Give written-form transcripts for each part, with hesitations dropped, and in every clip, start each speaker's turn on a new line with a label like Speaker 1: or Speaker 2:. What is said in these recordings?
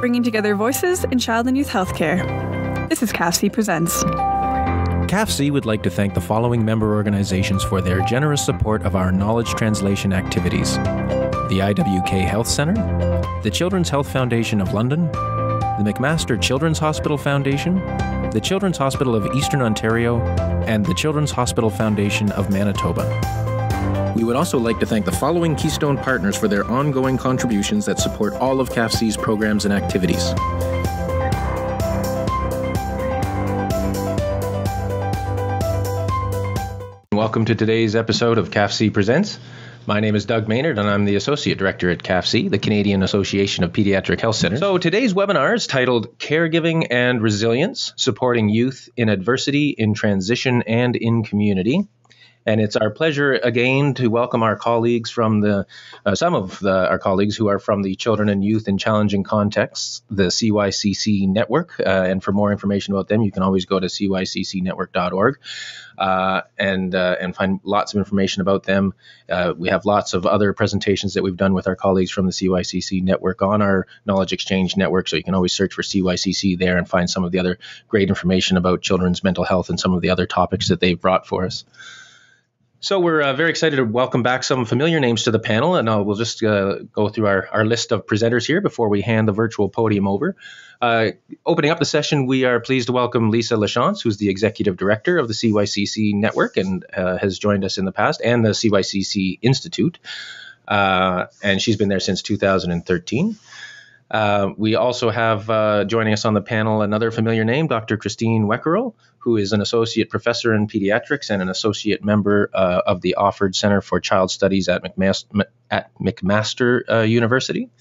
Speaker 1: bringing together voices in child and youth healthcare. This is CAFC Presents.
Speaker 2: CAFC would like to thank the following member organizations for their generous support of our knowledge translation activities: the IWK Health Centre, the Children's Health Foundation of London, the McMaster Children's Hospital Foundation, the Children's Hospital of Eastern Ontario, and the Children's Hospital Foundation of Manitoba. We would also like to thank the following Keystone partners for their ongoing contributions that support all of CAFC's programs and activities. Welcome to today's episode of CAFC Presents. My name is Doug Maynard, and I'm the Associate Director at CAFC, the Canadian Association of Pediatric Health Centers. So today's webinar is titled Caregiving and Resilience, Supporting Youth in Adversity, in Transition, and in Community. And it's our pleasure again to welcome our colleagues from our colleagues who are from the Children and Youth in Challenging Contexts, the CYCC network. And for more information about them, you can always go to cyccnetwork.org and find lots of information about them. We have lots of other presentations that we've done with our colleagues from the CYCC network on our Knowledge Exchange network. So you can always search for CYCC there and find some of the other great information about children's mental health and some of the other topics that they've brought for us. So we're very excited to welcome back some familiar names to the panel, and we'll just go through our list of presenters here before we hand the virtual podium over. Opening up the session, we are pleased to welcome Lisa Lachance, who's the Executive Director of the CYCC Network and has joined us in the past, and the CYCC Institute, and she's been there since 2013. We also have joining us on the panel another familiar name, Dr. Christine Weckerl, who is an associate professor in pediatrics and an associate member of the Offord Center for Child Studies at McMaster University.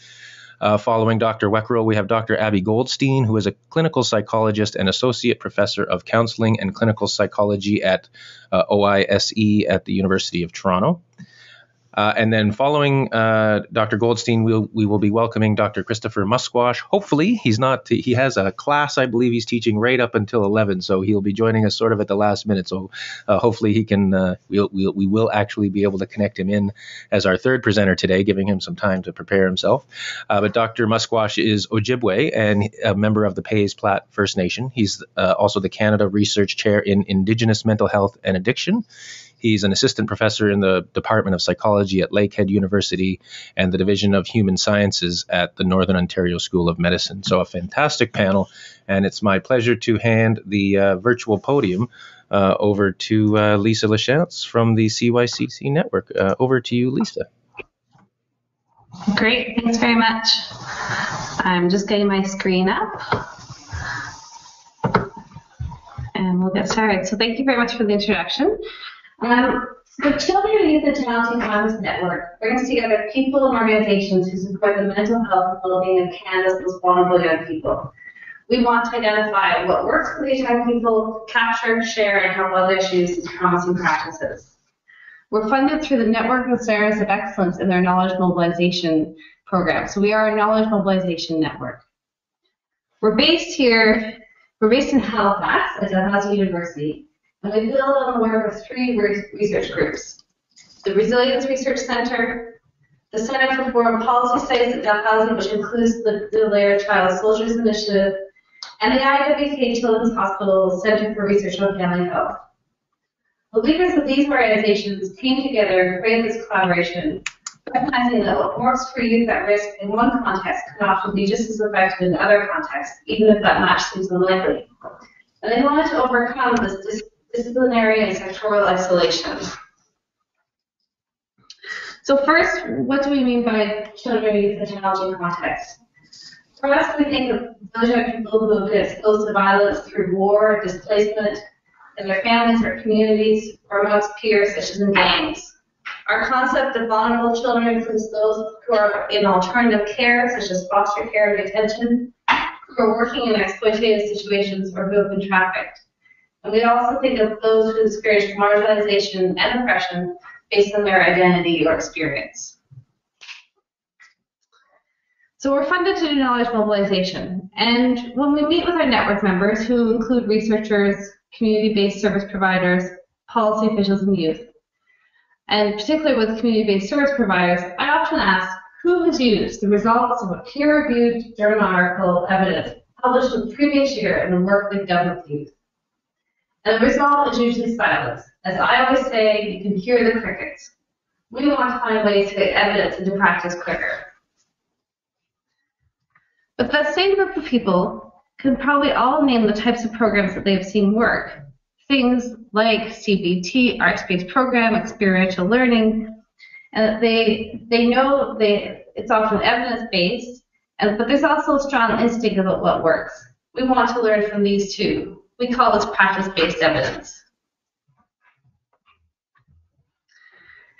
Speaker 2: Following Dr. Weckerl, we have Dr. Abby Goldstein, who is a clinical psychologist and associate professor of counseling and clinical psychology at OISE at the University of Toronto. And then following Dr. Goldstein, we will be welcoming Dr. Christopher Mushquash. Hopefully, he has a class, I believe he's teaching right up until 11, so he'll be joining us sort of at the last minute. So hopefully he can, we will actually be able to connect him in as our third presenter today, giving him some time to prepare himself. But Dr. Mushquash is Ojibway and a member of the Pays Plat First Nation. He's also the Canada Research Chair in Indigenous Mental Health and Addiction. He's an assistant professor in the Department of Psychology at Lakehead University and the Division of Human Sciences at the Northern Ontario School of Medicine. So a fantastic panel, and it's my pleasure to hand the virtual podium over to Lisa Lachance from the CYCC network. Over to you, Lisa.
Speaker 3: Great, thanks very much. I'm just getting my screen up. And we'll get started. So thank you very much for the introduction. The Children and Youth in Challenging Contexts Network brings together people and organizations who support the mental health and well-being of Canada's most vulnerable young people. We want to identify what works for these young people, capture, share, and help others use these promising practices. We're funded through the Network of Centers of Excellence in their Knowledge Mobilization program. So we are a knowledge mobilization network. We're based in Halifax at Dalhousie University. And we build on the work of three research groups: the Resilience Research Center, the Center for Foreign Policy Studies at Dalhousie, which includes the Lair Child Soldiers Initiative, and the IWK Children's Hospital Center for Research on Family Health. The leaders of these organizations came together and created this collaboration, recognizing that what works for youth at risk in one context can often be just as effective in other contexts, even if that match seems unlikely. And they wanted to overcome this disciplinary and sectoral isolation. So first, what do we mean by children and youth in challenging contexts? For us, we think of those young people who have been exposed to violence through war, displacement, in their families or communities, or amongst peers, such as in gangs. Our concept of vulnerable children includes those who are in alternative care, such as foster care and detention, who are working in exploitative situations, or who have been trafficked. And we also think of those who experience marginalization and oppression based on their identity or experience. So we're funded to do knowledge mobilization. And when we meet with our network members, who include researchers, community-based service providers, policy officials, and youth, and particularly with community-based service providers, I often ask, Who has used the results of a peer-reviewed journal article evidence published in the previous year in the work they've done with youth? And the result is usually silence. As I always say, you can hear the crickets. We want to find ways to get evidence into practice quicker. But that same group of people can probably all name the types of programs that they've seen work. Things like CBT, arts-based program, experiential learning, and they know it's often evidence-based, but there's also a strong instinct about what works. We want to learn from these too. We call this practice-based evidence.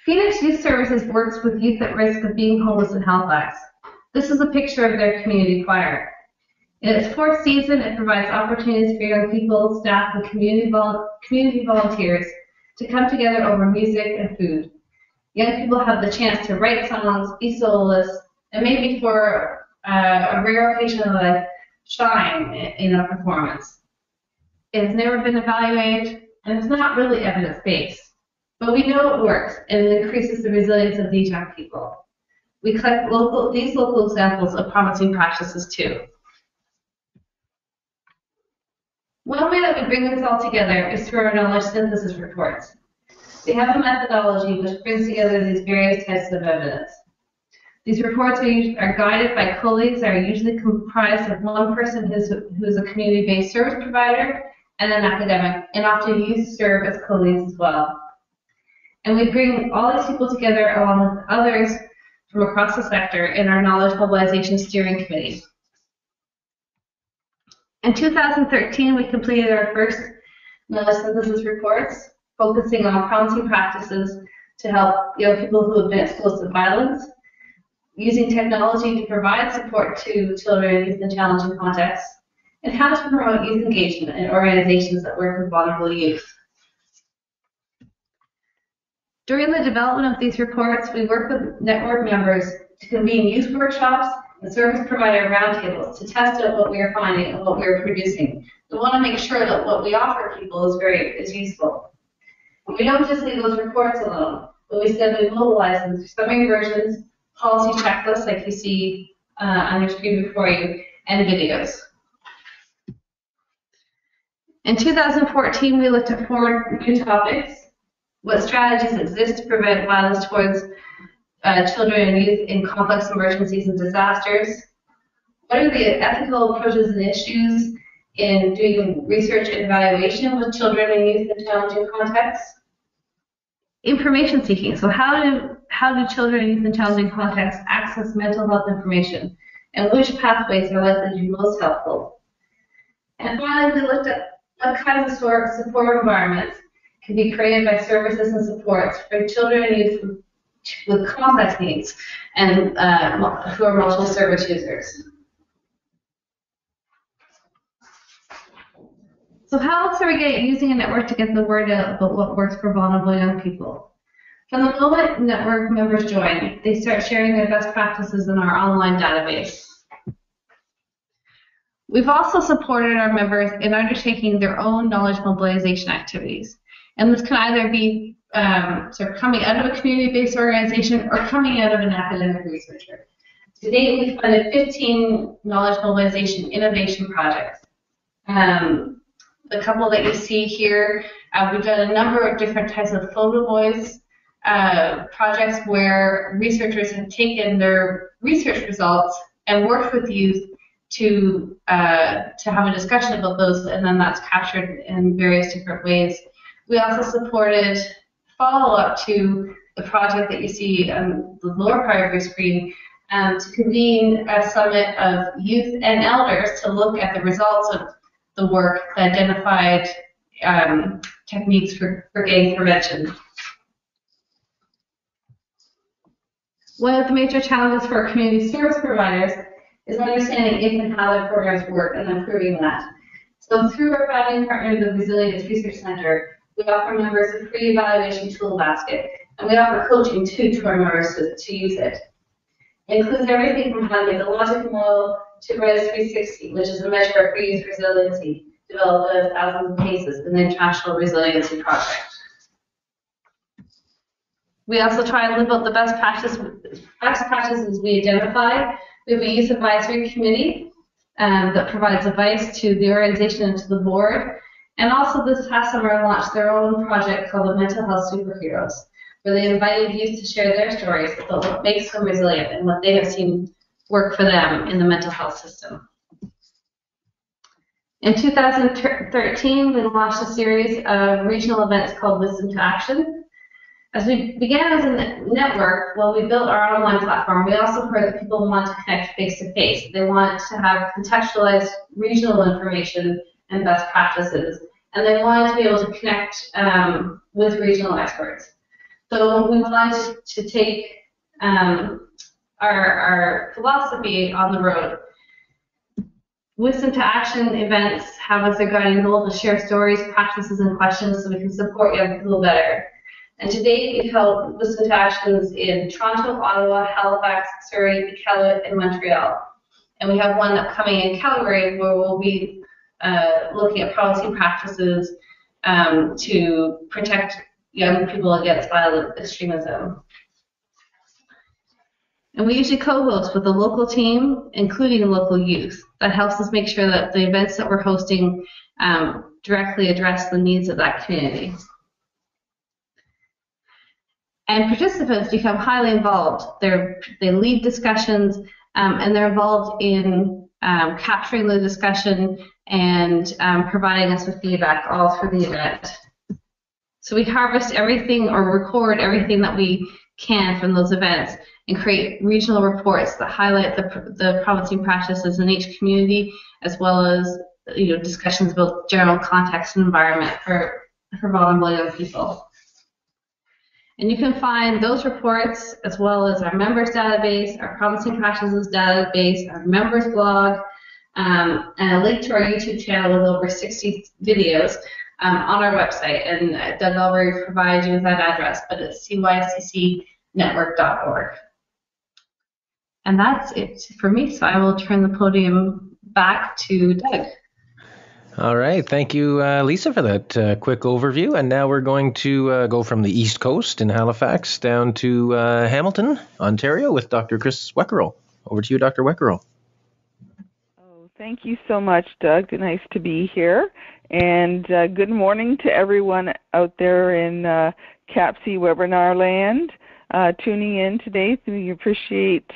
Speaker 3: Phoenix Youth Services works with youth at risk of being homeless in Halifax. This is a picture of their community choir. In its fourth season, it provides opportunities for young people, staff, and community volunteers to come together over music and food. Young people have the chance to write songs, be soloists, and maybe for a rare occasion in life, shine in a performance. It has never been evaluated, and it's not really evidence-based. But we know it works, and it increases the resilience of these young people. We collect these local examples of promising practices too. One way that we bring this all together is through our knowledge synthesis reports. We have a methodology which brings together these various types of evidence. These reports are guided by colleagues that are usually comprised of one person who is a community-based service provider and an academic, and often youth serve as colleagues as well. And we bring all these people together along with others from across the sector in our Knowledge Mobilization Steering Committee. In 2013, we completed our first knowledge synthesis reports, focusing on promising practices to help young people who have been exposed to violence, using technology to provide support to children and youth in challenging contexts, and how to promote youth engagement in organizations that work with vulnerable youth. During the development of these reports, we work with network members to convene youth workshops and service provider roundtables to test out what we are finding and what we are producing. We want to make sure that what we offer people is useful. And we don't just leave those reports alone, but we mobilize them through summary versions, policy checklists like you see on your screen before you, and videos. In 2014, we looked at 4 new topics. What strategies exist to prevent violence towards children and youth in complex emergencies and disasters? What are the ethical approaches and issues in doing research and evaluation with children and youth in challenging contexts? Information seeking. So how do children and youth in challenging contexts access mental health information? And which pathways are likely to be most helpful? And finally, we looked at what kinds of support environments can be created by services and supports for children and youth with complex needs and who are multiple service users. So how else are we using a network to get the word out about what works for vulnerable young people? From the moment network members join, they start sharing their best practices in our online database. We've also supported our members in undertaking their own knowledge mobilization activities. And this can either be sort of coming out of a community-based organization or coming out of an academic researcher. To date, we've funded 15 knowledge mobilization innovation projects. The couple that you see here, we've done a number of different types of photo voice projects where researchers have taken their research results and worked with youth to have a discussion about those, and then that's captured in various different ways. We also supported follow-up to the project that you see on the lower part of your screen to convene a summit of youth and elders to look at the results of the work that identified techniques for gang prevention. One of the major challenges for community service providers is understanding if and how their programs work and improving that. So through our founding partner, the Resilience Research Center, we offer members a free evaluation tool basket, and we offer coaching too to our members to use it. It includes everything from how to make a logic model to RES 360, which is a measure of youth resiliency, developed by thousands of cases in the International Resiliency Project. We also try and live out the best practices we identify. We have a youth advisory committee that provides advice to the organization and to the board. And also this past summer launched their own project called the Mental Health Superheroes, where they invited youth to share their stories about what makes them resilient and what they have seen work for them in the mental health system. In 2013, we launched a series of regional events called Wisdom to Action. As we began as a network, while we built our online platform, we also heard that people want to connect face-to-face. They want to have contextualized regional information and best practices, and they wanted to be able to connect with regional experts. So we wanted to take our philosophy on the road. Wisdom to Action events have as their guiding goal to share stories, practices, and questions so we can support young people better. And to date, we've held Wisdom to Actions in Toronto, Ottawa, Halifax, Surrey, Iqaluit, and Montreal. And we have one upcoming in Calgary where we'll be looking at policy practices to protect young people against violent extremism. And we usually co-host with a local team, including local youth. That helps us make sure that the events that we're hosting directly address the needs of that community. And participants become highly involved. They lead discussions, and they're involved in capturing the discussion and providing us with feedback all through the event. So we harvest everything or record everything that we can from those events and create regional reports that highlight the promising practices in each community, as well as discussions about general context and environment for vulnerable young people. And you can find those reports as well as our members database, our promising practices database, our members blog, and a link to our YouTube channel with over 60 videos on our website. And Doug already provided you with that address, but it's cyccnetwork.org. And that's it for me, so I will turn the podium back to Doug.
Speaker 2: All right. Thank you, Lisa, for that quick overview. And now we're going to go from the East Coast in Halifax down to Hamilton, Ontario, with Dr. Chris Weckerle. Over to you, Dr. Weckerle.
Speaker 4: Oh, thank you so much, Doug. Nice to be here. And good morning to everyone out there in CAPC webinar land tuning in today. So we appreciate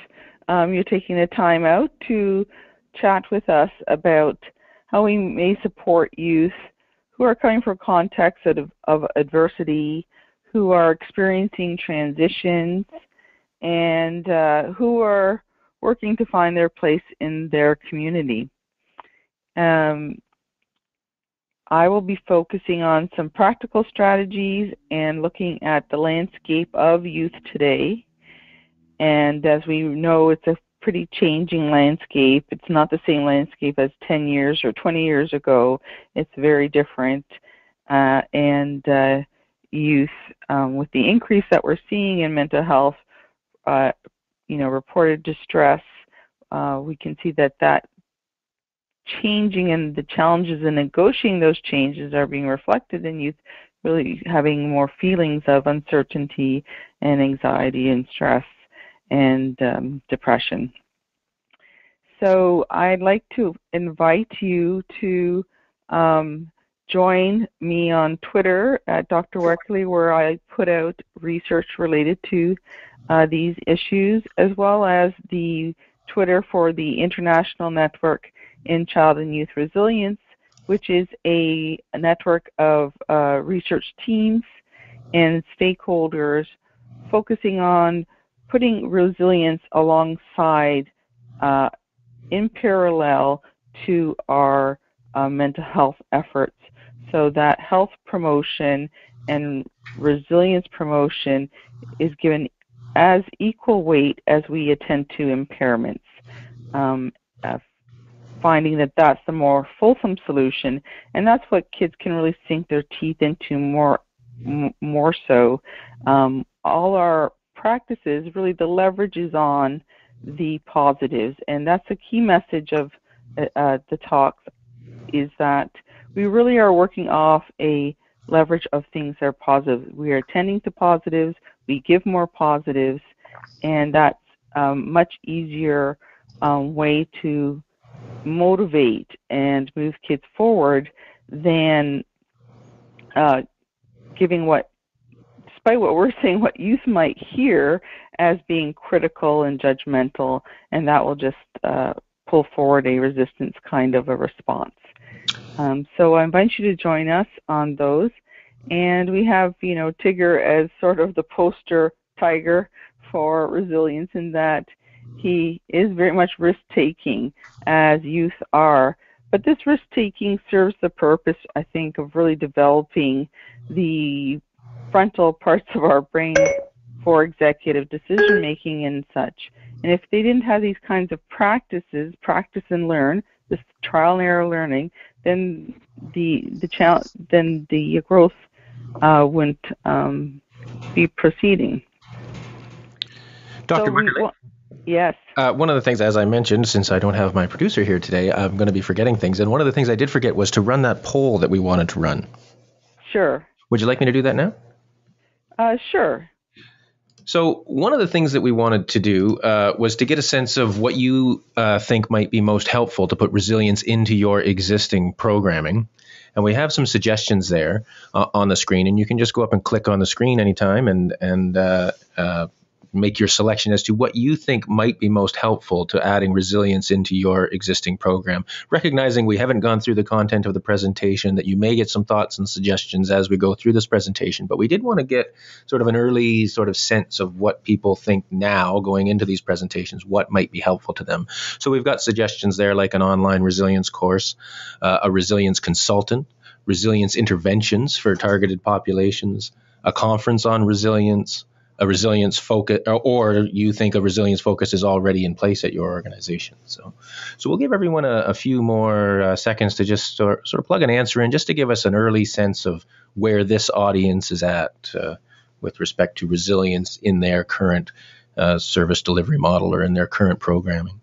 Speaker 4: you taking the time out to chat with us about how we may support youth who are coming from contexts of adversity, who are experiencing transitions, and who are working to find their place in their community. I will be focusing on some practical strategies and looking at the landscape of youth today. And as we know, it's a pretty changing landscape. It's not the same landscape as 10 years or 20 years ago. It's very different. And youth, with the increase that we're seeing in mental health, reported distress, we can see that changing and the challenges in negotiating those changes are being reflected in youth really having more feelings of uncertainty and anxiety and stress and depression. So I'd like to invite you to join me on Twitter at Dr. Weckerle, where I put out research related to these issues, as well as the Twitter for the International Network in Child and Youth Resilience, which is a network of research teams and stakeholders focusing on putting resilience alongside, in parallel to our mental health efforts, so that health promotion and resilience promotion is given as equal weight as we attend to impairments, finding that that's the more fulsome solution, and that's what kids can really sink their teeth into more so. All our practices, really the leverage is on the positives, and that's the key message of the talks, is that we really are working off a leverage of things that are positive. We are attending to positives, we give more positives, and that's a much easier way to motivate and move kids forward than giving despite what we're saying, what youth might hear as being critical and judgmental, and that will just pull forward a resistance kind of a response. So I invite you to join us on those. And we have, Tigger as sort of the poster tiger for resilience, in that he is very much risk-taking, as youth are. But this risk-taking serves the purpose, I think, of really developing the frontal parts of our brain for executive decision-making and such. And if they didn't have these kinds of practices, practice and learn, this trial and error learning, then the growth wouldn't be proceeding.
Speaker 2: Dr. Margaret,
Speaker 4: yes.
Speaker 2: One of the things, as I mentioned, since I don't have my producer here today, I'm going to be forgetting things. And one of the things I did forget was to run that poll that we wanted to run.
Speaker 4: Sure.
Speaker 2: Would you like me to do that now?
Speaker 4: Sure.
Speaker 2: So one of the things that we wanted to do was to get a sense of what you think might be most helpful to put resilience into your existing programming. And we have some suggestions there on the screen, and you can just go up and click on the screen anytime and make your selection as to what you think might be most helpful to adding resilience into your existing program. Recognizing we haven't gone through the content of the presentation, that you may get some thoughts and suggestions as we go through this presentation, but we did want to get sort of an early sort of sense of what people think now going into these presentations, what might be helpful to them. So we've got suggestions there like an online resilience course, a resilience consultant, resilience interventions for targeted populations, a conference on resilience, a resilience focus, or you think a resilience focus is already in place at your organization. So we'll give everyone a few more seconds to just sort of plug an answer in, just to give us an early sense of where this audience is at with respect to resilience in their current service delivery model or in their current programming.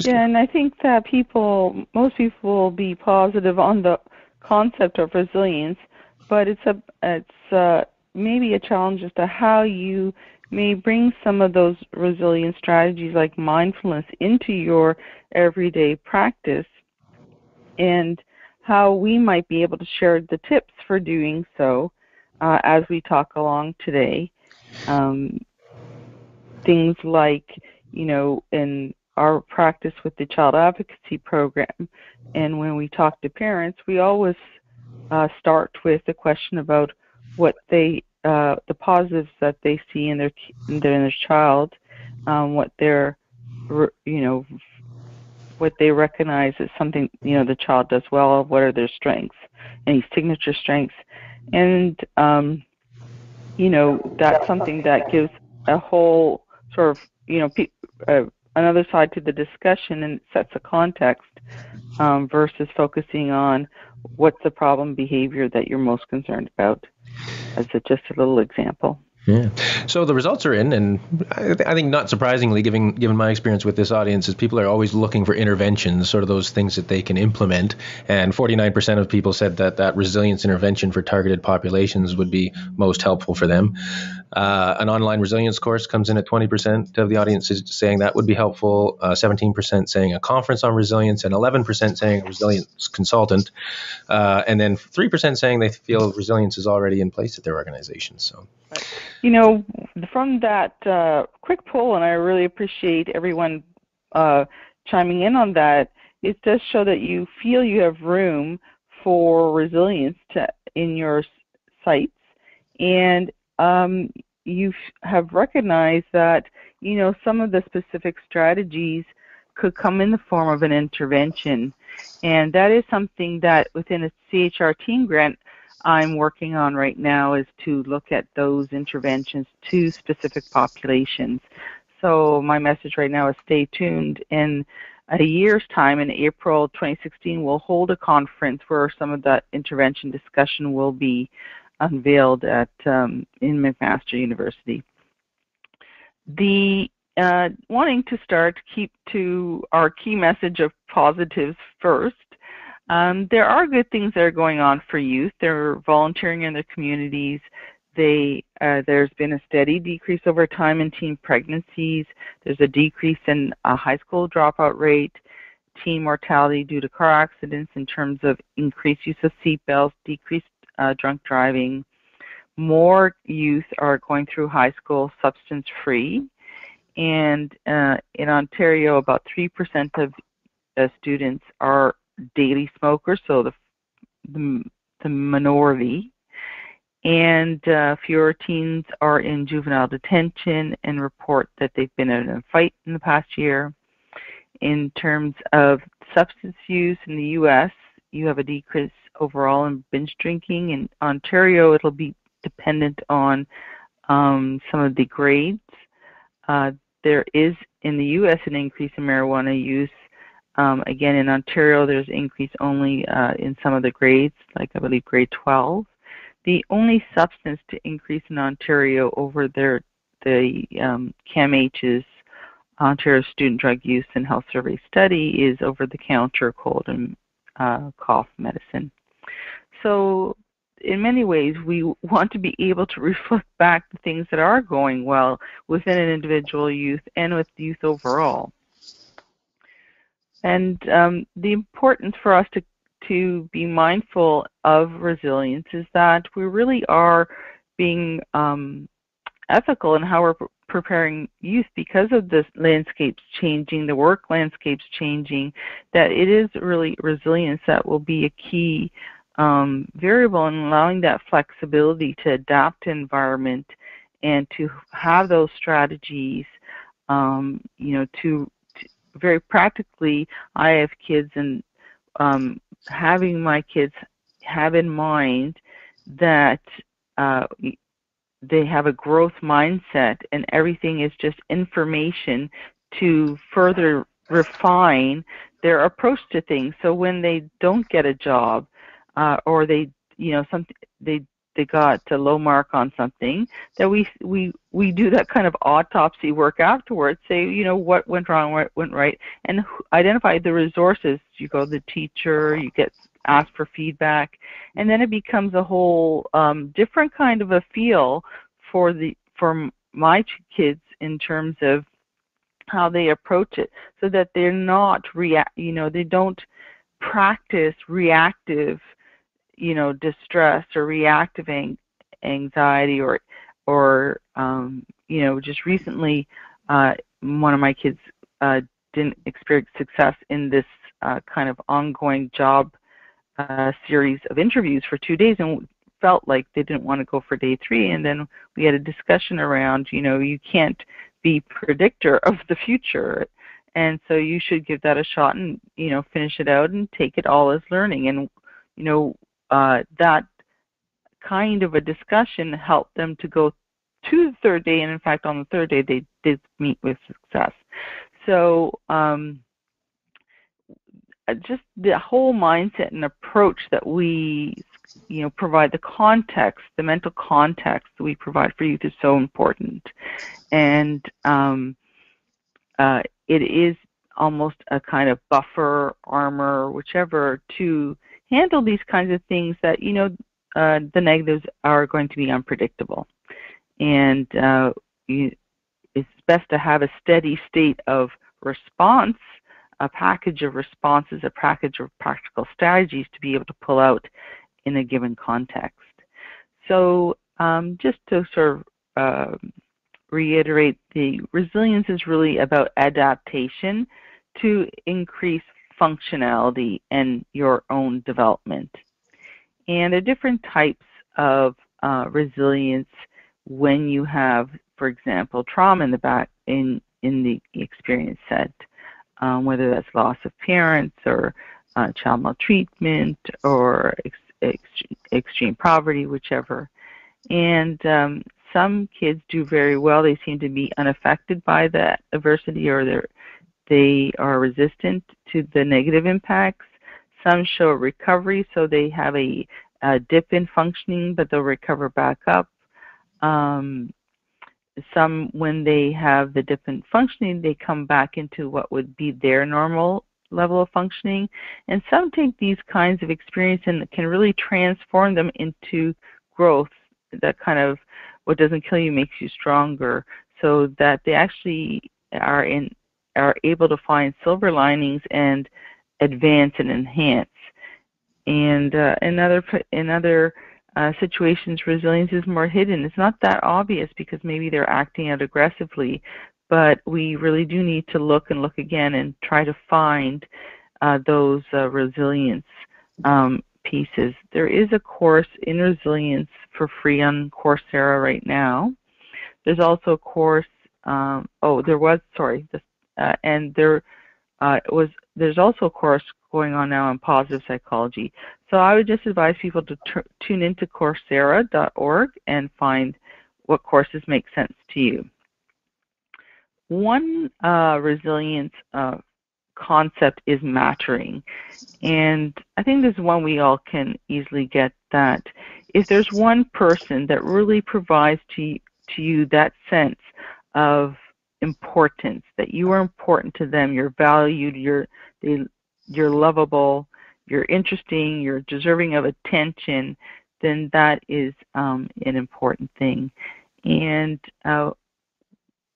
Speaker 4: And I think that most people will be positive on the concept of resilience, but it's maybe a challenge as to how you may bring some of those resilience strategies like mindfulness into your everyday practice, and how we might be able to share the tips for doing so as we talk along today. Things like, in our practice with the child advocacy program, and when we talk to parents, we always start with the question about what the positives that they see in their child, what they recognize as something the child does well. What are their strengths, any signature strengths, and that's something that gives a whole sort of another side to the discussion, and sets a context versus focusing on what's the problem behavior that you're most concerned about. As just a little example.
Speaker 2: Yeah. So the results are in, and I think not surprisingly, given my experience with this audience, is people are always looking for interventions, sort of those things that they can implement. And 49% of people said that resilience intervention for targeted populations would be most helpful for them. An online resilience course comes in at 20% of the audience is saying that would be helpful, 17% saying a conference on resilience, and 11% saying a resilience consultant, and then 3% saying they feel resilience is already in place at their organization. So,
Speaker 4: from that quick poll, and I really appreciate everyone chiming in on that, it does show that you feel you have room for resilience in your sites, and you have recognized that some of the specific strategies could come in the form of an intervention, and that is something that within a CIHR team grant I'm working on right now, is to look at those interventions to specific populations. So my message right now is stay tuned. In a year's time, in April 2016, we'll hold a conference where some of that intervention discussion will be unveiled at in McMaster University. The wanting to start, keep to our key message of positives first. There are good things that are going on for youth. They're volunteering in their communities. There's been a steady decrease over time in teen pregnancies. There's a decrease in high school dropout rate, teen mortality due to car accidents in terms of increased use of seatbelts, decreased drunk driving. More youth are going through high school substance-free, and in Ontario, about 3% of students are daily smokers, so the minority. And fewer teens are in juvenile detention and report that they've been in a fight in the past year. In terms of substance use in the U.S., you have a decrease overall in binge drinking. In Ontario, it'll be dependent on some of the grades. There is in the U.S. an increase in marijuana use. Again, in Ontario, there's an increase only in some of the grades, like I believe grade 12. The only substance to increase in Ontario over the CAMH's Ontario Student Drug Use and Health Survey study is over-the-counter cold and cough medicine. So in many ways, we want to be able to reflect back the things that are going well within an individual youth and with youth overall. And the importance for us to be mindful of resilience is that we really are being ethical in how we're preparing youth because of this landscapes changing, the work landscapes changing, that it is really resilience that will be a key variable in allowing that flexibility to adapt to environment and to have those strategies, to very practically, I have kids, and having my kids have in mind that they have a growth mindset and everything is just information to further refine their approach to things. So when they don't get a job or they got a low mark on something, that we do that kind of autopsy work afterwards, say, what went wrong, what went right, and identify the resources. You go to the teacher, you get asked for feedback, and then it becomes a whole different kind of a feel for my kids in terms of how they approach it, so that they're not they don't practice reactive distress or reactive anxiety or just recently one of my kids didn't experience success in this kind of ongoing job series of interviews for 2 days and felt like they didn't want to go for day 3, and then we had a discussion around you can't be predictor of the future, and so you should give that a shot and finish it out and take it all as learning. And that kind of a discussion helped them to go to the 3rd day, and in fact on the 3rd day they did meet with success. So just the whole mindset and approach that we provide, the context, the mental context that we provide for youth is so important. And it is almost a kind of buffer, armor, whichever, to handle these kinds of things that, the negatives are going to be unpredictable. And it's best to have a steady state of response, a package of responses, a package of practical strategies to be able to pull out in a given context. So just to sort of reiterate, the resilience is really about adaptation to increase functionality and your own development. And there are different types of resilience when you have, for example, trauma in the experience set, whether that's loss of parents or child maltreatment or extreme poverty, whichever. And some kids do very well. They seem to be unaffected by that adversity, or they are resistant to the negative impacts. Some show recovery, so they have a dip in functioning, but they'll recover back up. Some, when they have the dip in functioning, they come back into what would be their normal level of functioning. And some take these kinds of experience and can really transform them into growth, that kind of what doesn't kill you makes you stronger, so that they actually are able to find silver linings and advance and enhance. And in other situations, resilience is more hidden. It's not that obvious because maybe they're acting out aggressively, but we really do need to look and look again and try to find those resilience pieces. There is a course in resilience for free on Coursera right now. There's also a course. There's also a course going on now on positive psychology. So I would just advise people to tune into Coursera.org and find what courses make sense to you. One resilience concept is mattering, and I think this is one we all can easily get, that if there's one person that really provides to you that sense of importance, that you are important to them, you're valued, you're lovable, you're interesting, you're deserving of attention, then that is an important thing. And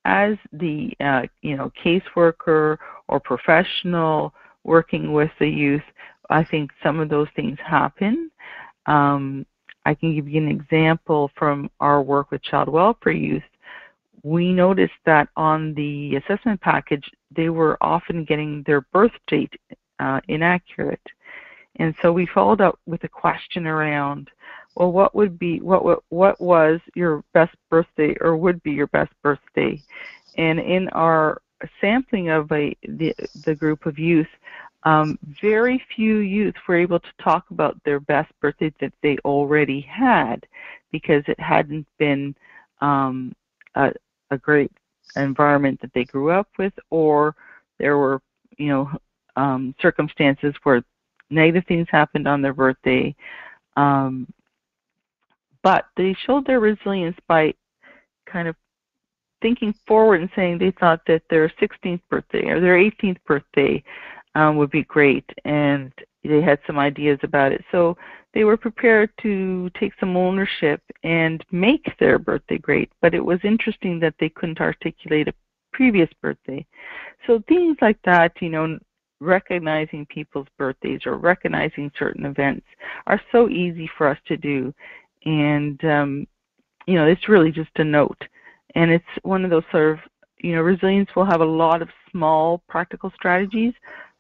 Speaker 4: as the caseworker or professional working with the youth, I think some of those things happen. I can give you an example from our work with child welfare youth. We noticed that on the assessment package, they were often getting their birth date inaccurate. And so we followed up with a question around, well, what was your best birthday or would be your best birthday? And in our sampling of the group of youth, very few youth were able to talk about their best birthday that they already had, because it hadn't been a great environment that they grew up with, or there were circumstances where negative things happened on their birthday. But they showed their resilience by kind of thinking forward and saying they thought that their 16th birthday or their 18th birthday would be great, and they had some ideas about it. So they were prepared to take some ownership and make their birthday great, but it was interesting that they couldn't articulate a previous birthday. So things like that, recognizing people's birthdays or recognizing certain events are so easy for us to do. And, it's really just a note. And it's one of those sort of, resilience will have a lot of small practical strategies,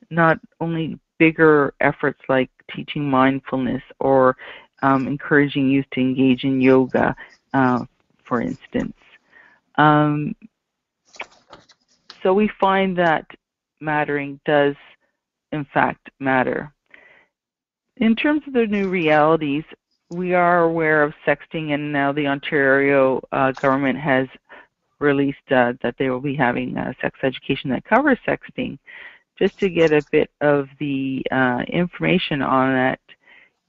Speaker 4: not only bigger efforts like teaching mindfulness or encouraging youth to engage in yoga, for instance. So we find that mattering does, in fact, matter. In terms of the new realities, we are aware of sexting, and now the Ontario government has released that they will be having sex education that covers sexting. Just to get a bit of the information on that,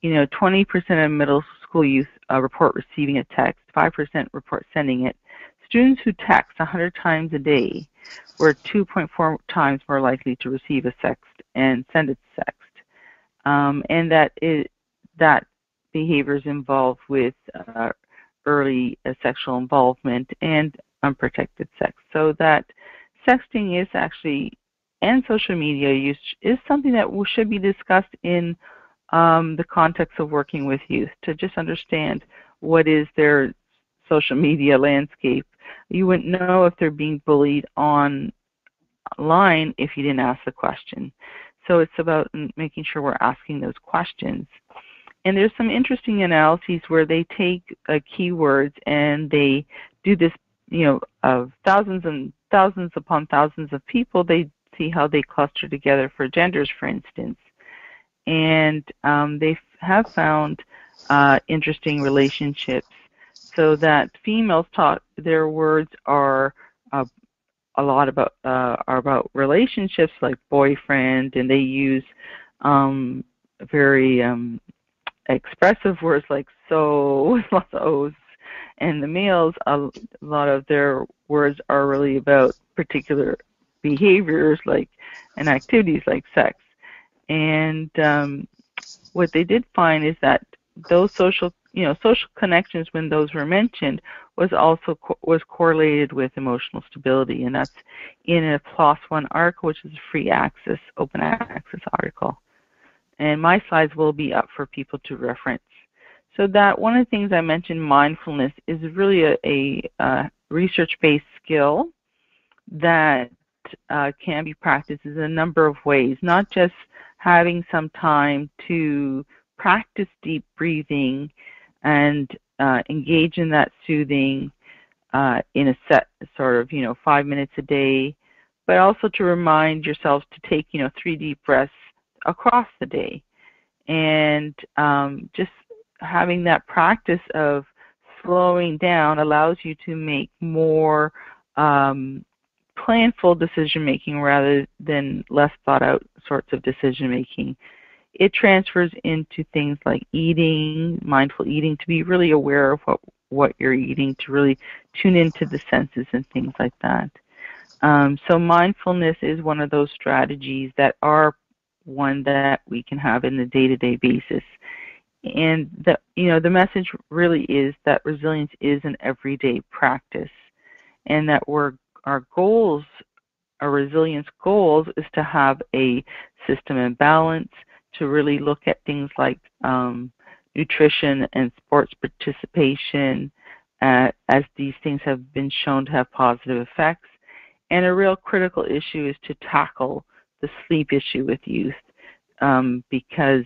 Speaker 4: 20% of middle school youth report receiving a text, 5% report sending it. Students who text 100 times a day were 2.4 times more likely to receive a sext and send a sext. And that behavior is involved with early sexual involvement and unprotected sex. So that sexting is actually, and social media use, is something that should be discussed in the context of working with youth, to just understand what is their social media landscape. You wouldn't know if they're being bullied online if you didn't ask the question. So it's about making sure we're asking those questions. And there's some interesting analyses where they take keywords and they do this, of thousands and thousands upon thousands of people. They see how they cluster together for genders, for instance. And they have found interesting relationships, so that females talk, their words are a lot about relationships, like boyfriend, and they use very expressive words like so, with lots of O's. And the males, a lot of their words are really about particular behaviors and activities like sex. And what they did find is that those social social connections, when those were mentioned, was also correlated with emotional stability, and that's in a PLOS One article, which is a free access, open access article. And my slides will be up for people to reference. So that one of the things I mentioned, mindfulness, is really a research-based skill that can be practiced in a number of ways, not just having some time to practice deep breathing and engage in that soothing in a set sort of 5 minutes a day, but also to remind yourselves to take 3 deep breaths across the day, and just having that practice of slowing down allows you to make more planful decision making rather than less thought out sorts of decision making. It transfers into things like eating, mindful eating, to be really aware of what you're eating, to really tune into the senses and things like that. So mindfulness is one of those strategies that are one that we can have in the day-to-day basis. And the message really is that resilience is an everyday practice, and that our resilience goals is to have a system in balance, to really look at things like nutrition and sports participation, as these things have been shown to have positive effects. And a real critical issue is to tackle the sleep issue with youth, because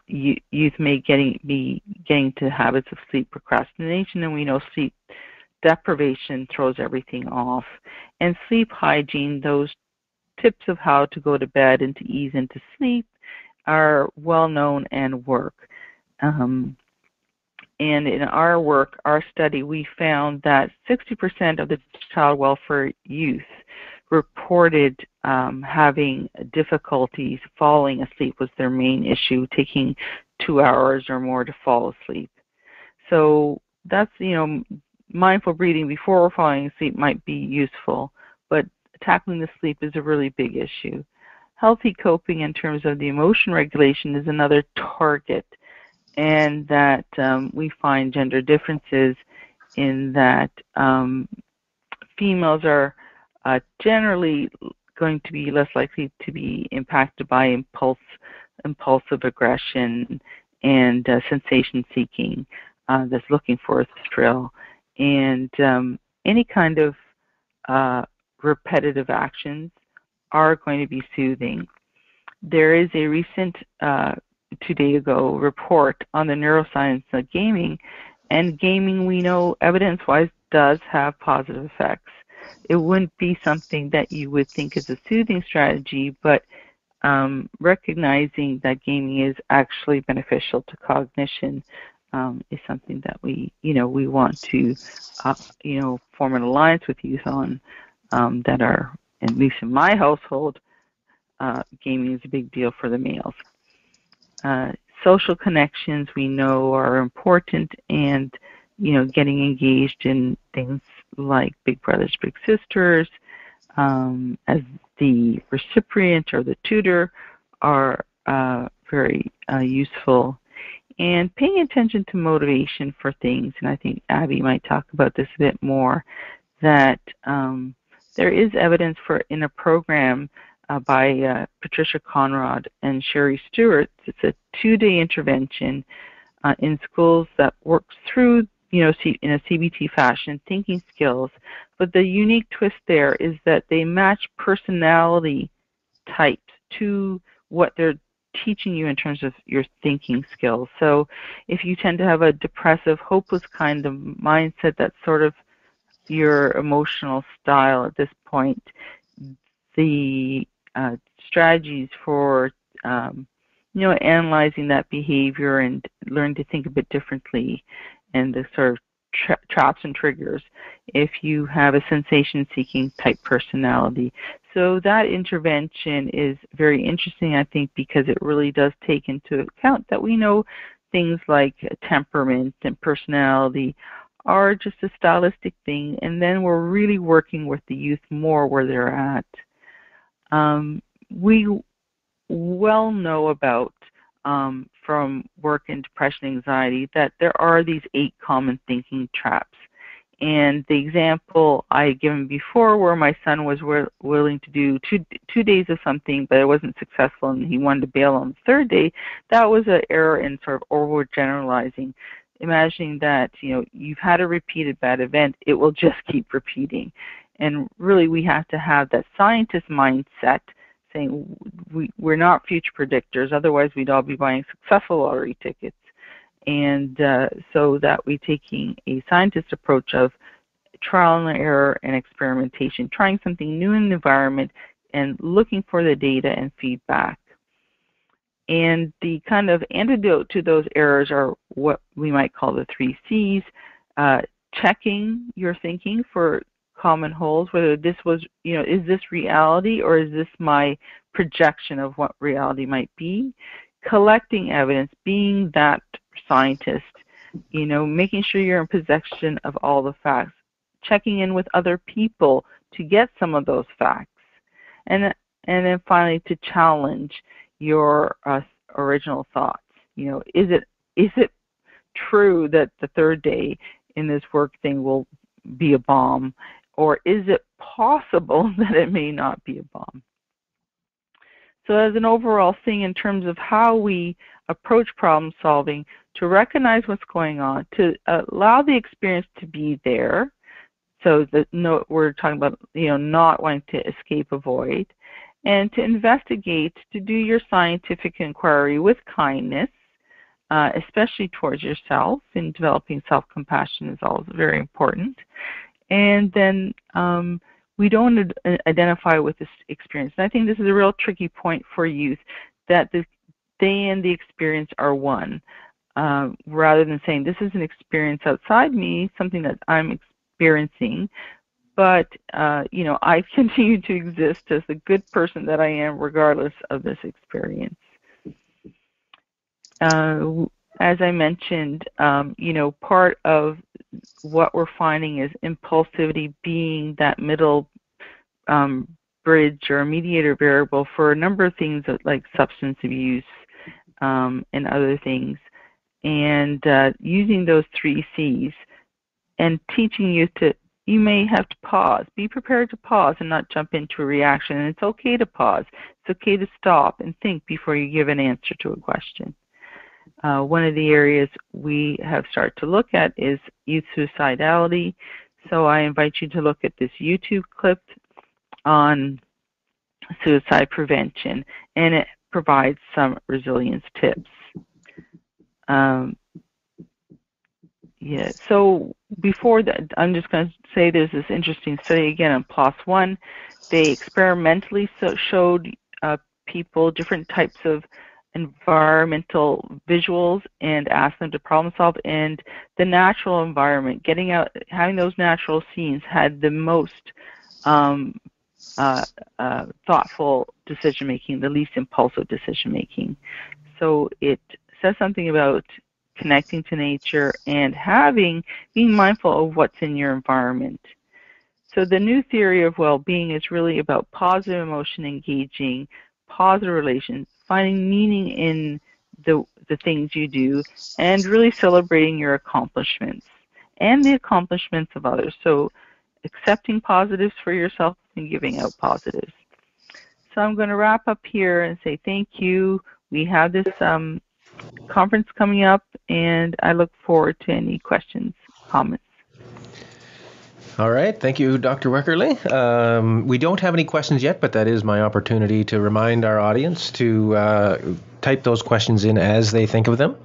Speaker 4: youth may be getting to habits of sleep procrastination, and we know sleep deprivation throws everything off. And sleep hygiene, those tips of how to go to bed and to ease into sleep, are well known and work. And in our study, we found that 60% of the child welfare youth reported having difficulties falling asleep was their main issue, taking 2 hours or more to fall asleep. So that's, mindful breathing before falling asleep might be useful, but tackling the sleep is a really big issue. Healthy coping in terms of the emotion regulation is another target, and that we find gender differences in that females are generally going to be less likely to be impacted by impulsive aggression and sensation seeking, that's looking for a thrill, and any kind of repetitive actions are going to be soothing. There is a recent 2 days ago report on the neuroscience of gaming, and gaming, we know evidence-wise, does have positive effects. It wouldn't be something that you would think is a soothing strategy, but recognizing that gaming is actually beneficial to cognition is something that we want to form an alliance with youth on, that are, at least in my household, gaming is a big deal for the males. Social connections we know are important, and getting engaged in things like Big Brothers Big Sisters as the recipient or the tutor are very useful. And paying attention to motivation for things, and I think Abby might talk about this a bit more, that there is evidence in a program by Patricia Conrad and Sherry Stewart. It's a 2-day intervention in schools that works through, in a CBT fashion, thinking skills. But the unique twist there is that they match personality types to what they're teaching you in terms of your thinking skills. So if you tend to have a depressive, hopeless kind of mindset, that's sort of your emotional style at this point, the strategies for analyzing that behavior and learning to think a bit differently, and the sort of traps and triggers if you have a sensation-seeking type personality. So that intervention is very interesting, I think, because it really does take into account that we know things like temperament and personality are just a stylistic thing, and then we're really working with the youth more where they're at. We well know about from work in depression, anxiety, that there are these 8 common thinking traps. And the example I had given before, where my son was willing to do two days of something, but it wasn't successful, and he wanted to bail on the 3rd day, that was an error in sort of overgeneralizing, imagining that you've had a repeated bad event, it will just keep repeating. And really, we have to have that scientist mindset, saying we're not future predictors, otherwise we'd all be buying successful lottery tickets. And so that we're taking a scientist approach of trial and error and experimentation, trying something new in the environment and looking for the data and feedback. And the kind of antidote to those errors are what we might call the 3 C's, checking your thinking for common holes, whether this was, is this reality or is this my projection of what reality might be? Collecting evidence, being that scientist, making sure you're in possession of all the facts, checking in with other people to get some of those facts, and then finally to challenge your original thoughts. Is it true that the 3rd day in this work thing will be a bomb, or is it possible that it may not be a bomb? So as an overall thing in terms of how we approach problem solving, to recognize what's going on, to allow the experience to be there, so that we're talking about not wanting to escape, avoid, and to investigate, to do your scientific inquiry with kindness, especially towards yourself. In developing self-compassion is always very important. And then we don't identify with this experience. And I think this is a real tricky point for youth, that they and the experience are one, rather than saying this is an experience outside me, something that I'm experiencing, but I continue to exist as the good person that I am regardless of this experience. As I mentioned, part of what we're finding is impulsivity being that middle bridge or mediator variable for a number of things like substance abuse and other things. And using those 3 C's and teaching you you may have to pause. Be prepared to pause and not jump into a reaction. And it's okay to pause. It's okay to stop and think before you give an answer to a question. One of the areas we have started to look at is youth suicidality. So I invite you to look at this YouTube clip on suicide prevention, and it provides some resilience tips. So before that, I'm just going to say there's this interesting study again on PLOS One. They experimentally showed people different types of environmental visuals and asked them to problem solve, and the natural environment, getting out, having those natural scenes, had the most thoughtful decision making, the least impulsive decision making. So it says something about connecting to nature and being mindful of what's in your environment. So the new theory of well-being is really about positive emotion engaging, positive relations, finding meaning in the things you do, and really celebrating your accomplishments and the accomplishments of others. So accepting positives for yourself and giving out positives. So I'm going to wrap up here and say thank you. We have this conference coming up, and I look forward to any questions, comments.
Speaker 2: All right. Thank you, Dr. Weckerle. We don't have any questions yet, but that is my opportunity to remind our audience to type those questions in as they think of them.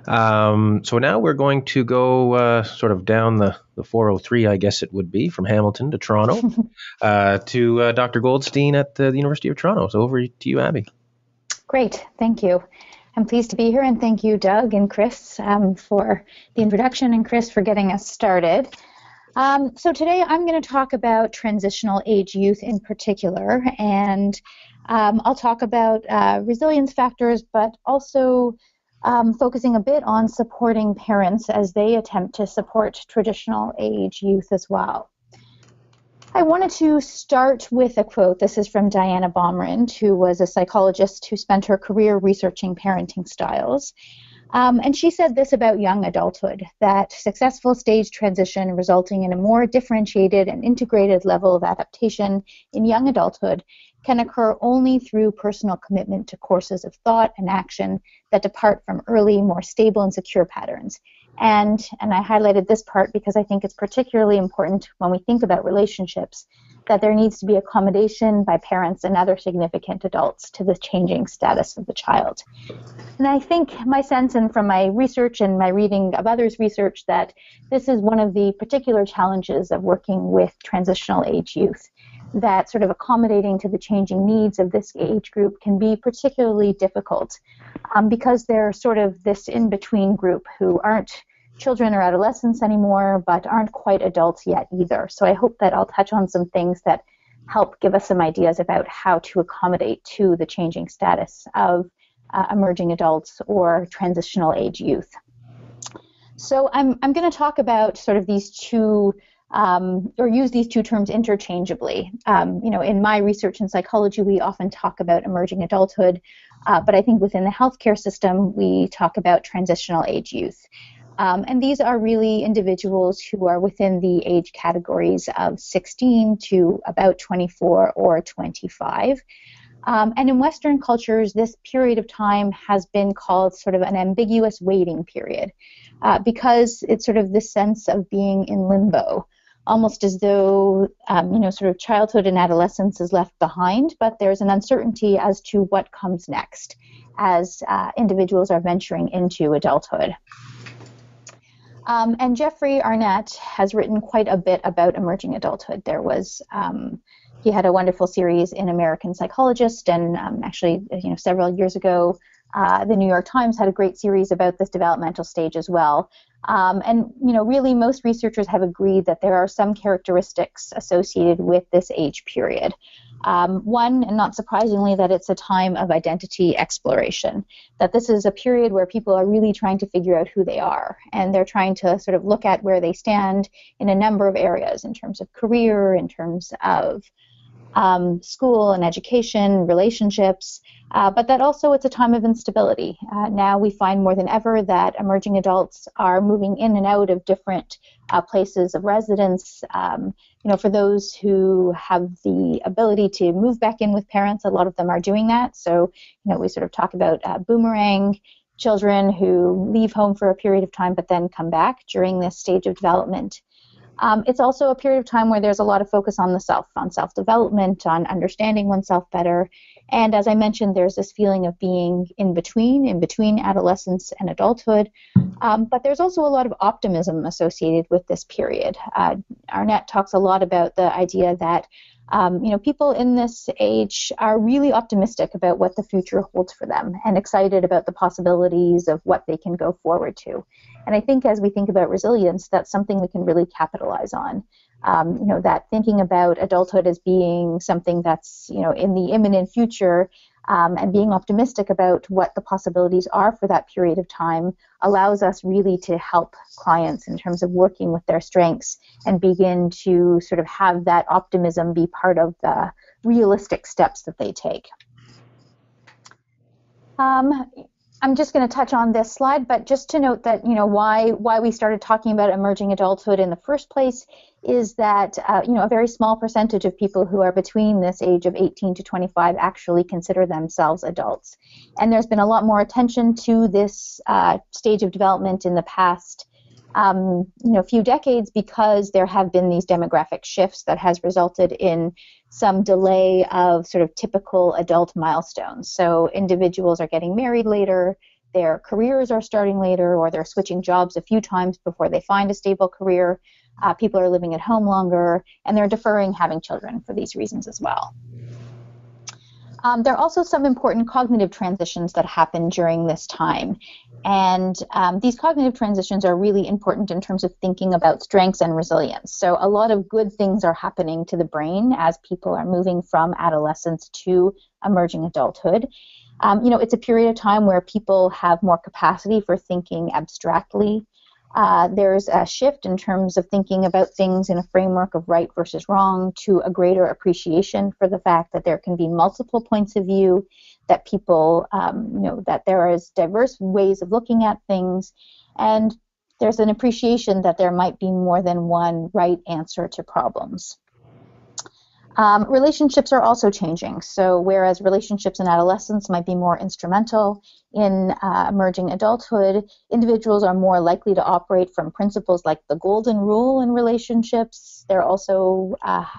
Speaker 2: So now we're going to go sort of down the 403, I guess it would be, from Hamilton to Toronto to Dr. Goldstein at the University of Toronto. So over to you, Abby.
Speaker 5: Great. Thank you. I'm pleased to be here, and thank you, Doug and Chris, for the introduction, and Chris for getting us started. So today I'm going to talk about transitional age youth in particular, and I'll talk about resilience factors, but also focusing a bit on supporting parents as they attempt to support traditional age youth as well. I wanted to start with a quote. This is from Diana Baumrind, who was a psychologist who spent her career researching parenting styles. And she said this about young adulthood, that successful stage transition resulting in a more differentiated and integrated level of adaptation in young adulthood can occur only through personal commitment to courses of thought and action that depart from early, more stable and secure patterns. And I highlighted this part because I think it's particularly important when we think about relationships, that there needs to be accommodation by parents and other significant adults to the changing status of the child. And I think my sense, and from my research and my reading of others' research, that this is one of the particular challenges of working with transitional age youth, that sort of accommodating to the changing needs of this age group can be particularly difficult because they're sort of this in-between group who aren't children or adolescents anymore, but aren't quite adults yet either. So I hope that I'll touch on some things that help give us some ideas about how to accommodate to the changing status of emerging adults or transitional age youth. So I'm going to talk about sort of these two, or use these two terms interchangeably. In my research in psychology, we often talk about emerging adulthood, but I think within the healthcare system, we talk about transitional age youth. And these are really individuals who are within the age categories of 16 to about 24 or 25. And in Western cultures, this period of time has been called sort of an ambiguous waiting period because it's sort of this sense of being in limbo, almost as though, sort of childhood and adolescence is left behind, but there's an uncertainty as to what comes next as individuals are venturing into adulthood. And Jeffrey Arnett has written quite a bit about emerging adulthood. There was he had a wonderful series in American Psychologist, and several years ago, the New York Times had a great series about this developmental stage as well. Really most researchers have agreed that there are some characteristics associated with this age period. One, and not surprisingly, that it's a time of identity exploration, that this is a period where people are really trying to figure out who they are, and they're trying to sort of look at where they stand in a number of areas, in terms of career, in terms of school and education, relationships, but that also it's a time of instability. Now we find more than ever that emerging adults are moving in and out of different places of residence. For those who have the ability to move back in with parents, a lot of them are doing that. So, we sort of talk about boomerang children who leave home for a period of time but then come back during this stage of development. It's also a period of time where there's a lot of focus on the self, on self-development, on understanding oneself better. And as I mentioned, there's this feeling of being in between adolescence and adulthood. But there's also a lot of optimism associated with this period. Arnett talks a lot about the idea that people in this age are really optimistic about what the future holds for them and excited about the possibilities of what they can go forward to. And I think as we think about resilience, that's something we can really capitalize on. That thinking about adulthood as being something that's, in the imminent future, and being optimistic about what the possibilities are for that period of time allows us really to help clients in terms of working with their strengths and begin to sort of have that optimism be part of the realistic steps that they take. I'm just going to touch on this slide, but just to note that, why we started talking about emerging adulthood in the first place is that, a very small percentage of people who are between this age of 18 to 25 actually consider themselves adults. And there's been a lot more attention to this stage of development in the past few decades because there have been these demographic shifts that has resulted in some delay of sort of typical adult milestones. So individuals are getting married later, their careers are starting later, or they're switching jobs a few times before they find a stable career. People are living at home longer, and they're deferring having children for these reasons as well. There are also some important cognitive transitions that happen during this time. And these cognitive transitions are really important in terms of thinking about strengths and resilience. So a lot of good things are happening to the brain as people are moving from adolescence to emerging adulthood. It's a period of time where people have more capacity for thinking abstractly. There's a shift in terms of thinking about things in a framework of right versus wrong to a greater appreciation for the fact that there can be multiple points of view, that people, that there is diverse ways of looking at things, and there's an appreciation that there might be more than one right answer to problems. Relationships are also changing. So whereas relationships in adolescence might be more instrumental in emerging adulthood, individuals are more likely to operate from principles like the golden rule in relationships. They're also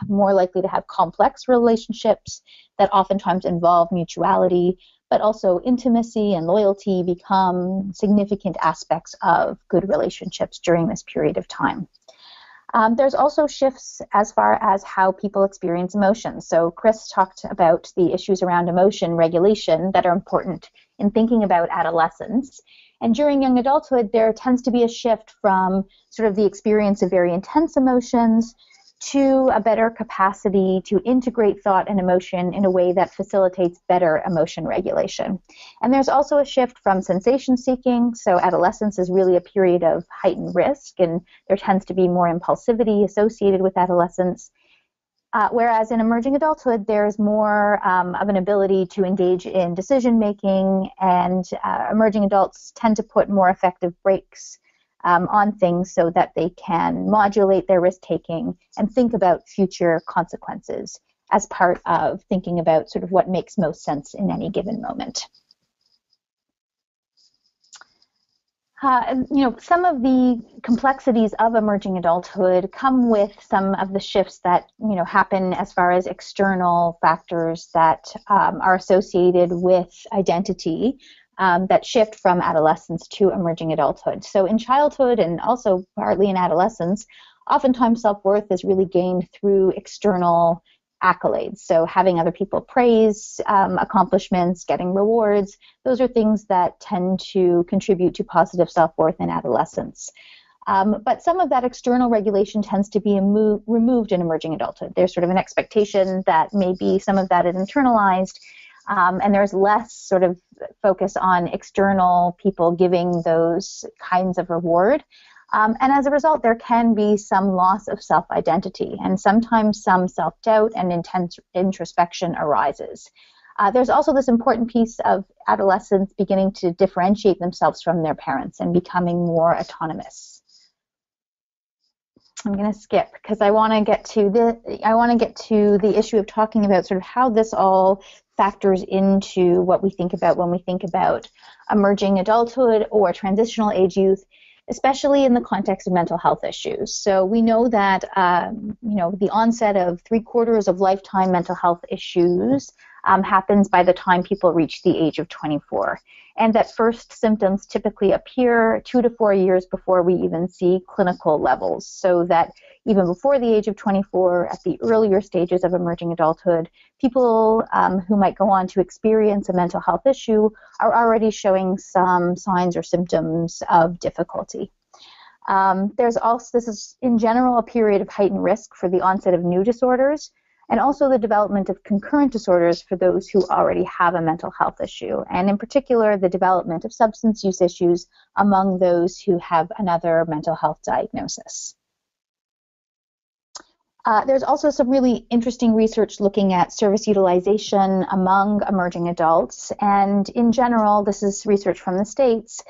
Speaker 5: more likely to have complex relationships that oftentimes involve mutuality, but also intimacy and loyalty become significant aspects of good relationships during this period of time. There's also shifts as far as how people experience emotions. So Chris talked about the issues around emotion regulation that are important in thinking about adolescence. And during young adulthood, there tends to be a shift from sort of the experience of very intense emotions to a better capacity to integrate thought and emotion in a way that facilitates better emotion regulation. And there's also a shift from sensation seeking. So adolescence is really a period of heightened risk, and there tends to be more impulsivity associated with adolescence. Whereas in emerging adulthood, there's more of an ability to engage in decision making, and emerging adults tend to put more effective brakes on things so that they can modulate their risk-taking and think about future consequences as part of thinking about sort of what makes most sense in any given moment. Some of the complexities of emerging adulthood come with some of the shifts that, happen as far as external factors that are associated with identity, that shift from adolescence to emerging adulthood. So in childhood and also partly in adolescence, oftentimes self-worth is really gained through external accolades. So having other people praise accomplishments, getting rewards, those are things that tend to contribute to positive self-worth in adolescence. But some of that external regulation tends to be removed in emerging adulthood. There's sort of an expectation that maybe some of that is internalized, and there's less sort of focus on external people giving those kinds of reward. And as a result, there can be some loss of self-identity, and sometimes some self-doubt and intense introspection arises. There's also this important piece of adolescents beginning to differentiate themselves from their parents and becoming more autonomous. I'm going to skip because I want to get to the issue of talking about sort of how this all factors into what we think about when we think about emerging adulthood or transitional age youth, especially in the context of mental health issues. So we know that the onset of 3/4 of lifetime mental health issues happens by the time people reach the age of 24, and that first symptoms typically appear 2 to 4 years before we even see clinical levels, so that even before the age of 24, at the earlier stages of emerging adulthood, people who might go on to experience a mental health issue are already showing some signs or symptoms of difficulty. This is in general a period of heightened risk for the onset of new disorders, and also the development of concurrent disorders for those who already have a mental health issue, and in particular the development of substance use issues among those who have another mental health diagnosis. There's also some really interesting research looking at service utilization among emerging adults, and in general, this is research from the States.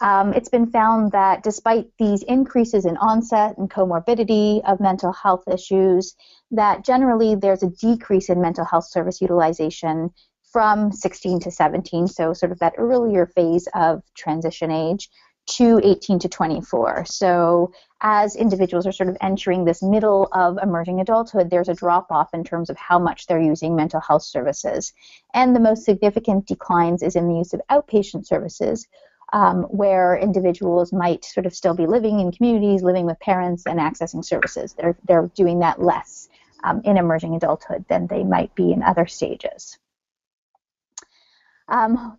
Speaker 5: It's been found that despite these increases in onset and comorbidity of mental health issues, that generally there's a decrease in mental health service utilization from 16 to 17, so sort of that earlier phase of transition age, to 18 to 24. So as individuals are sort of entering this middle of emerging adulthood, there's a drop-off in terms of how much they're using mental health services. And the most significant declines is in the use of outpatient services, where individuals might sort of still be living in communities, living with parents, and accessing services. They're doing that less in emerging adulthood than they might be in other stages.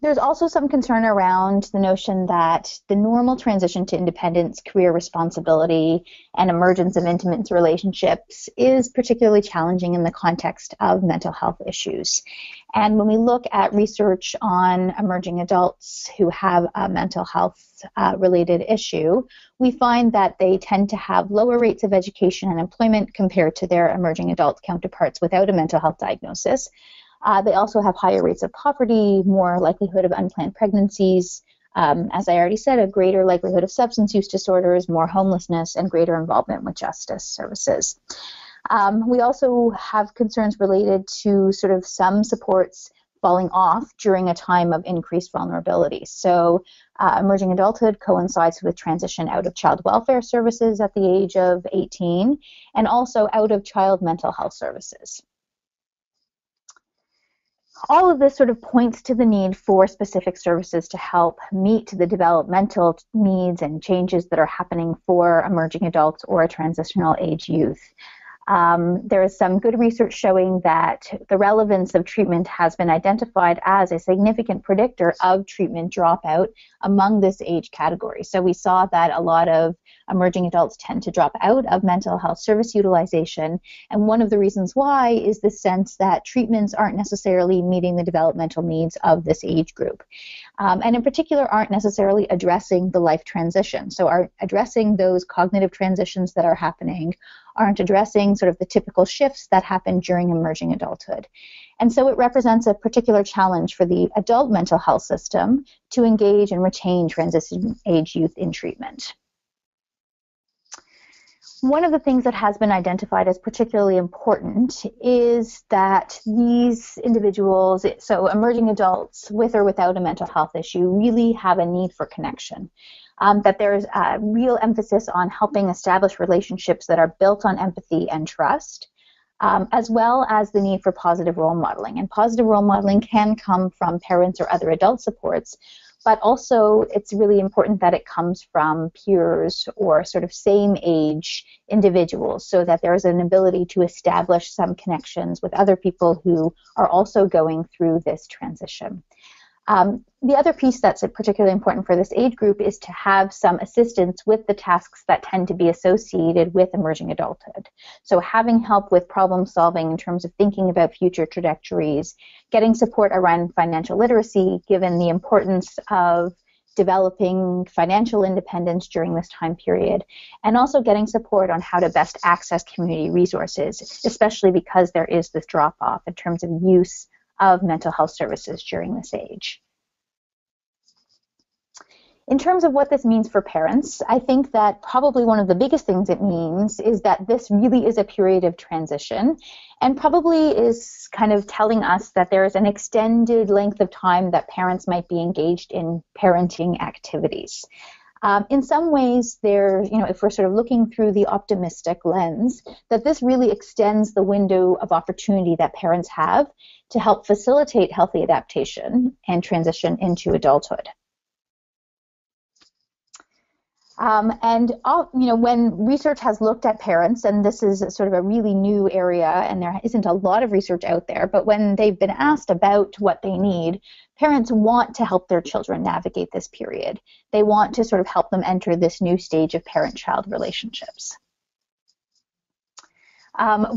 Speaker 5: There's also some concern around the notion that the normal transition to independence, career responsibility, and emergence of intimate relationships is particularly challenging in the context of mental health issues. And when we look at research on emerging adults who have a mental health related issue, we find that they tend to have lower rates of education and employment compared to their emerging adult counterparts without a mental health diagnosis. They also have higher rates of poverty, more likelihood of unplanned pregnancies, as I already said, a greater likelihood of substance use disorders, more homelessness, and greater involvement with justice services. We also have concerns related to sort of some supports falling off during a time of increased vulnerability. So emerging adulthood coincides with transition out of child welfare services at the age of 18 and also out of child mental health services. All of this sort of points to the need for specific services to help meet the developmental needs and changes that are happening for emerging adults or transitional age youth. There is some good research showing that the relevance of treatment has been identified as a significant predictor of treatment dropout among this age category. So we saw that a lot of emerging adults tend to drop out of mental health service utilization, and one of the reasons why is the sense that treatments aren't necessarily meeting the developmental needs of this age group. And in particular aren't necessarily addressing the life transition. So are addressing those cognitive transitions that are happening, aren't addressing sort of the typical shifts that happen during emerging adulthood. And so it represents a particular challenge for the adult mental health system to engage and retain transition age youth in treatment. One of the things that has been identified as particularly important is that these individuals, so emerging adults with or without a mental health issue, really have a need for connection. That there's a real emphasis on helping establish relationships that are built on empathy and trust, as well as the need for positive role modeling. And positive role modeling can come from parents or other adult supports, but also it's really important that it comes from peers or sort of same age individuals so that there is an ability to establish some connections with other people who are also going through this transition. The other piece that's particularly important for this age group is to have some assistance with the tasks that tend to be associated with emerging adulthood. So having help with problem solving in terms of thinking about future trajectories, getting support around financial literacy, given the importance of developing financial independence during this time period, and also getting support on how to best access community resources, especially because there is this drop-off in terms of use of mental health services during this age. In terms of what this means for parents, I think that probably one of the biggest things it means is that this really is a period of transition and probably is kind of telling us that there is an extended length of time that parents might be engaged in parenting activities. In some ways, if we're sort of looking through the optimistic lens, that this really extends the window of opportunity that parents have to help facilitate healthy adaptation and transition into adulthood. When research has looked at parents, and this is sort of a really new area and there isn't a lot of research out there, but when they've been asked about what they need, parents want to help their children navigate this period. They want to sort of help them enter this new stage of parent-child relationships.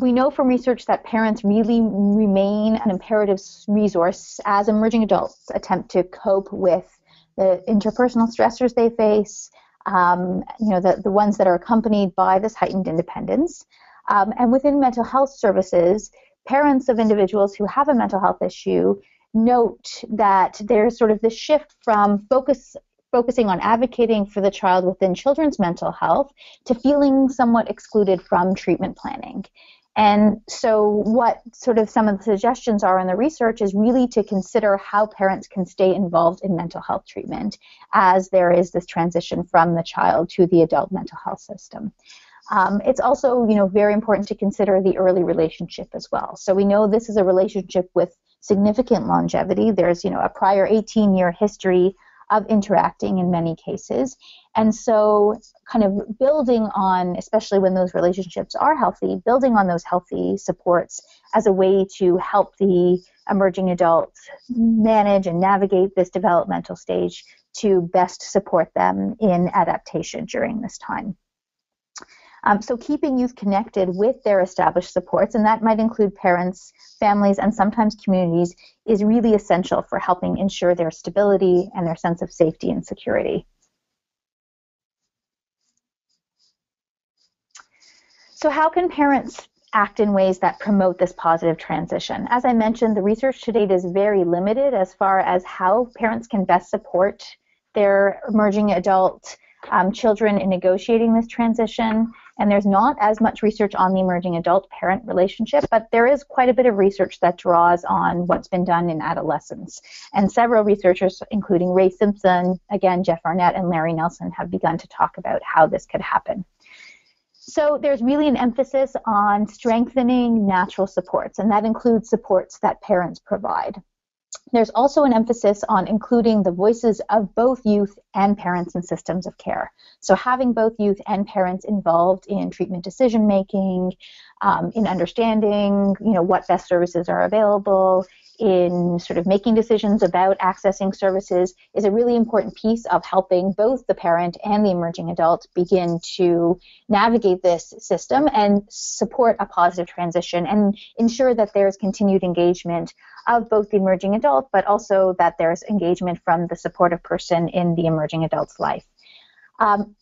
Speaker 5: We know from research that parents really remain an imperative resource as emerging adults attempt to cope with the interpersonal stressors they face, the ones that are accompanied by this heightened independence. And within mental health services, parents of individuals who have a mental health issue note that there's sort of this shift from focusing on advocating for the child within children's mental health to feeling somewhat excluded from treatment planning. And so what sort of some of the suggestions are in the research is really to consider how parents can stay involved in mental health treatment as there is this transition from the child to the adult mental health system. It's also, very important to consider the early relationship as well. So we know this is a relationship with significant longevity. There's, a prior 18-year history of interacting in many cases. And so kind of building on, especially when those relationships are healthy, building on those healthy supports as a way to help the emerging adults manage and navigate this developmental stage to best support them in adaptation during this time. So keeping youth connected with their established supports, and that might include parents, families, and sometimes communities, is really essential for helping ensure their stability and their sense of safety and security. So how can parents act in ways that promote this positive transition? As I mentioned, the research to date is very limited as far as how parents can best support their emerging adult children in negotiating this transition. And there's not as much research on the emerging adult-parent relationship, but there is quite a bit of research that draws on what's been done in adolescence. And several researchers, including Ray Simpson, again, Jeff Arnett, and Larry Nelson, have begun to talk about how this could happen. So there's really an emphasis on strengthening natural supports, and that includes supports that parents provide. There's also an emphasis on including the voices of both youth and parents in systems of care. So having both youth and parents involved in treatment decision-making, in understanding, what best services are available, in sort of making decisions about accessing services is a really important piece of helping both the parent and the emerging adult begin to navigate this system and support a positive transition and ensure that there's continued engagement of both the emerging adult, but also that there's engagement from the supportive person in the emerging adult's life.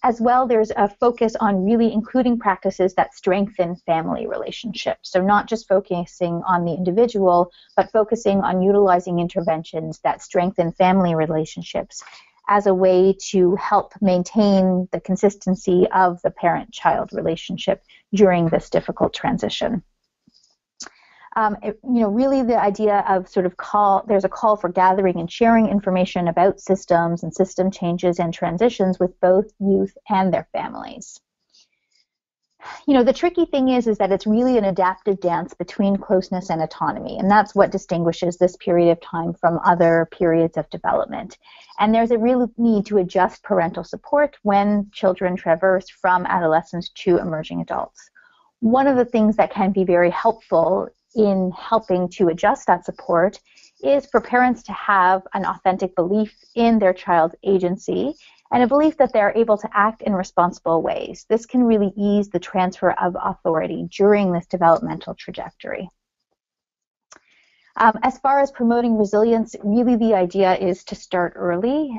Speaker 5: As well, there's a focus on really including practices that strengthen family relationships. So not just focusing on the individual, but focusing on utilizing interventions that strengthen family relationships as a way to help maintain the consistency of the parent-child relationship during this difficult transition. Really the idea of there's a call for gathering and sharing information about systems and system changes and transitions with both youth and their families. The tricky thing is that it's really an adaptive dance between closeness and autonomy, and that's what distinguishes this period of time from other periods of development. And there's a real need to adjust parental support when children traverse from adolescence to emerging adults. One of the things that can be very helpful in helping to adjust that support is for parents to have an authentic belief in their child's agency and a belief that they're able to act in responsible ways. This can really ease the transfer of authority during this developmental trajectory. As far as promoting resilience, really the idea is to start early,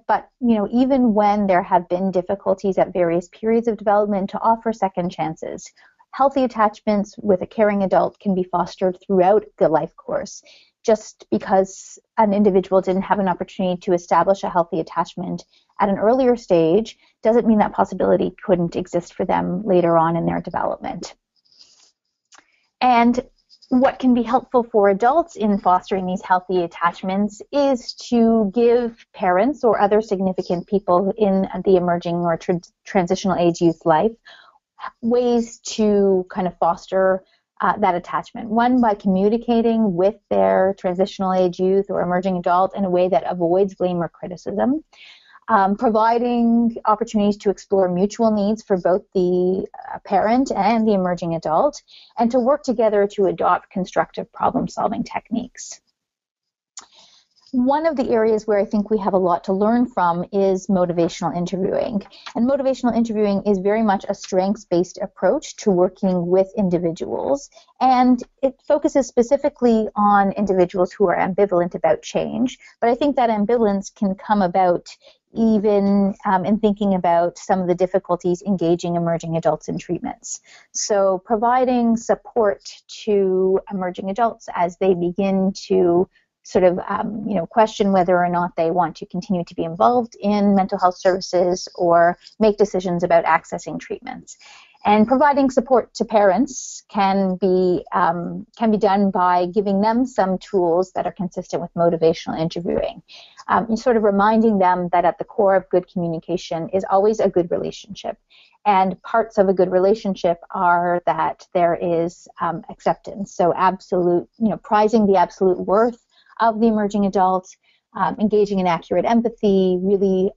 Speaker 5: but even when there have been difficulties at various periods of development, to offer second chances. Healthy attachments with a caring adult can be fostered throughout the life course. Just because an individual didn't have an opportunity to establish a healthy attachment at an earlier stage doesn't mean that possibility couldn't exist for them later on in their development. And what can be helpful for adults in fostering these healthy attachments is to give parents or other significant people in the emerging or transitional age youth life ways to kind of foster that attachment. One, by communicating with their transitional age youth or emerging adult in a way that avoids blame or criticism. Providing opportunities to explore mutual needs for both the parent and the emerging adult, and to work together to adopt constructive problem-solving techniques. One of the areas where I think we have a lot to learn from is motivational interviewing. And motivational interviewing is very much a strengths-based approach to working with individuals. And it focuses specifically on individuals who are ambivalent about change. But I think that ambivalence can come about even in thinking about some of the difficulties engaging emerging adults in treatments. So providing support to emerging adults as they begin to sort of question whether or not they want to continue to be involved in mental health services or make decisions about accessing treatments. And providing support to parents can be done by giving them some tools that are consistent with motivational interviewing. Sort of reminding them that at the core of good communication is always a good relationship. And parts of a good relationship are that there is acceptance. So prizing the absolute worth of the emerging adult, engaging in accurate empathy, really,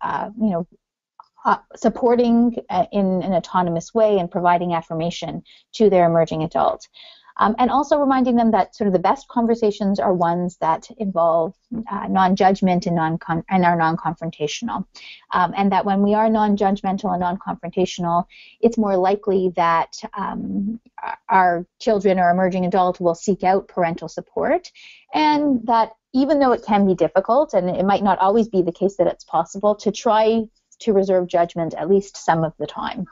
Speaker 5: supporting in an autonomous way and providing affirmation to their emerging adult. And also reminding them that sort of the best conversations are ones that involve non-judgment and are non-confrontational. And that when we are non-judgmental and non-confrontational, it's more likely that our children or emerging adult will seek out parental support, and that even though it can be difficult, and it might not always be the case that it's possible, to try to reserve judgment at least some of the time.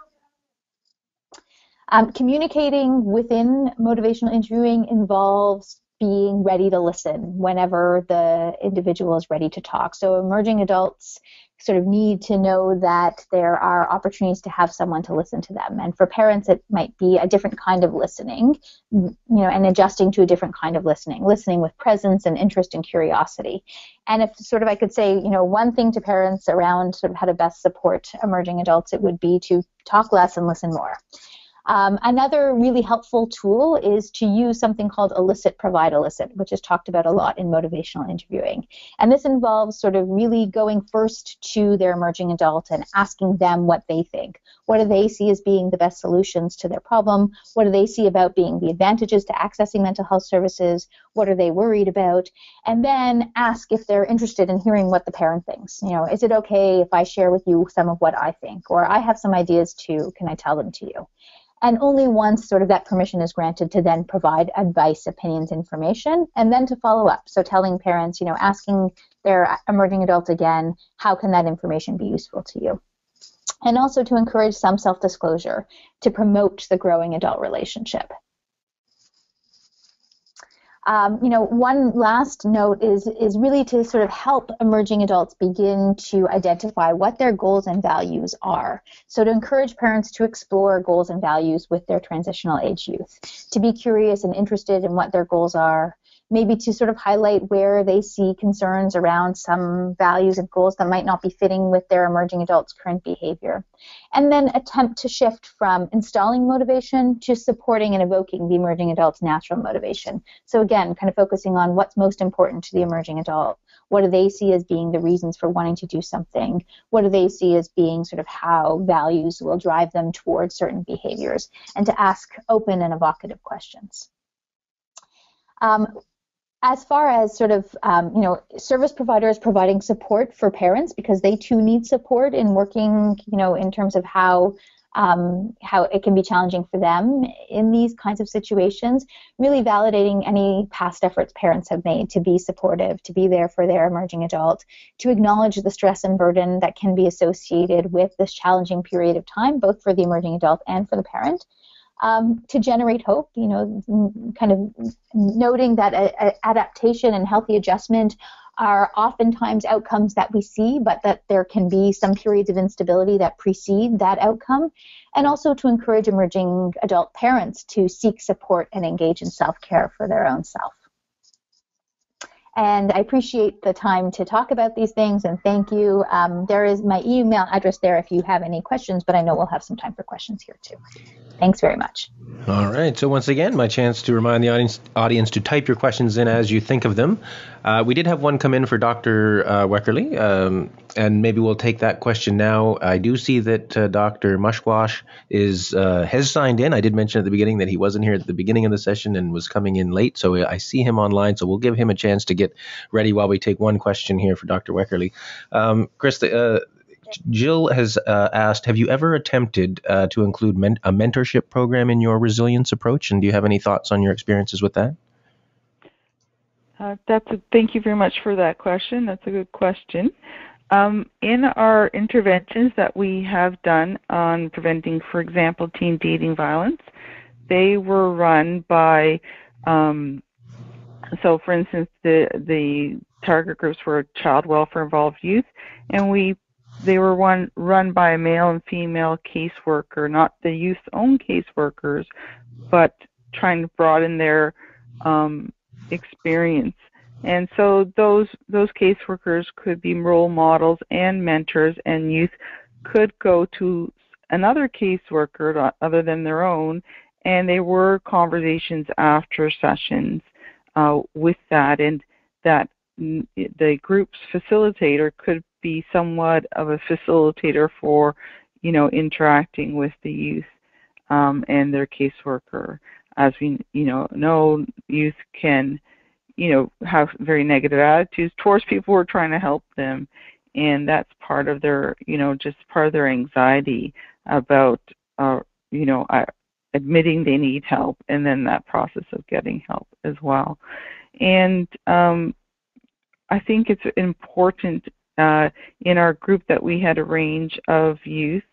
Speaker 5: Communicating within motivational interviewing involves being ready to listen whenever the individual is ready to talk. So emerging adults sort of need to know that there are opportunities to have someone to listen to them. And for parents, it might be a different kind of listening, and adjusting to a different kind of listening with presence and interest and curiosity. And if sort of I could say, one thing to parents around sort of how to best support emerging adults, it would be to talk less and listen more. Another really helpful tool is to use something called elicit, provide, elicit, which is talked about a lot in motivational interviewing. And this involves sort of really going first to their emerging adult and asking them what they think. What do they see as being the best solutions to their problem? What do they see about being the advantages to accessing mental health services? What are they worried about? And then ask if they're interested in hearing what the parent thinks. Is it okay if I share with you some of what I think? Or I have some ideas too, can I tell them to you? And only once sort of that permission is granted to then provide advice, opinions, information, and then to follow up. So telling parents, asking their emerging adult again, how can that information be useful to you? And also to encourage some self-disclosure to promote the growing adult relationship. One last note is really to sort of help emerging adults begin to identify what their goals and values are. So to encourage parents to explore goals and values with their transitional age youth, to be curious and interested in what their goals are, maybe to sort of highlight where they see concerns around some values and goals that might not be fitting with their emerging adult's current behavior. And then attempt to shift from installing motivation to supporting and evoking the emerging adult's natural motivation. So again, kind of focusing on what's most important to the emerging adult. What do they see as being the reasons for wanting to do something? What do they see as being sort of how values will drive them towards certain behaviors? And to ask open and evocative questions. As far as sort of, service providers providing support for parents, because they too need support in working, in terms of how it can be challenging for them in these kinds of situations, really validating any past efforts parents have made to be supportive, to be there for their emerging adult, to acknowledge the stress and burden that can be associated with this challenging period of time, both for the emerging adult and for the parent. To generate hope, kind of noting that adaptation and healthy adjustment are oftentimes outcomes that we see, but that there can be some periods of instability that precede that outcome, and also to encourage emerging adult parents to seek support and engage in self-care for their own self. And I appreciate the time to talk about these things, and thank you. There is my email address there if you have any questions, but I know we'll have some time for questions here too. Thanks very much.
Speaker 2: All right. So once again, my chance to remind the audience to type your questions in as you think of them. We did have one come in for Dr. Weckerly, and maybe we'll take that question now. I do see that Dr. Mushquash has signed in. I did mention at the beginning that he wasn't here at the beginning of the session and was coming in late, so I see him online. So we'll give him a chance to get ready while we take one question here for Dr. Weckerly. Chris, Jill has asked, have you ever attempted to include a mentorship program in your resilience approach? And do you have any thoughts on your experiences with that?
Speaker 4: Thank you very much for that question. That's a good question. In our interventions that we have done on preventing, for example, teen dating violence, they were run by, so for instance, the target groups were child welfare involved youth, and they were run by a male and female caseworker, not the youth's own caseworkers, but trying to broaden their experience. And so those caseworkers could be role models and mentors, and youth could go to another caseworker other than their own, and there were conversations after sessions with that, and that the group's facilitator could be somewhat of a facilitator for, interacting with the youth and their caseworker. As we, know youth can, have very negative attitudes towards people who are trying to help them, and that's part of their, just part of their anxiety about, admitting they need help, and then that process of getting help as well. And I think it's important in our group that we had a range of youth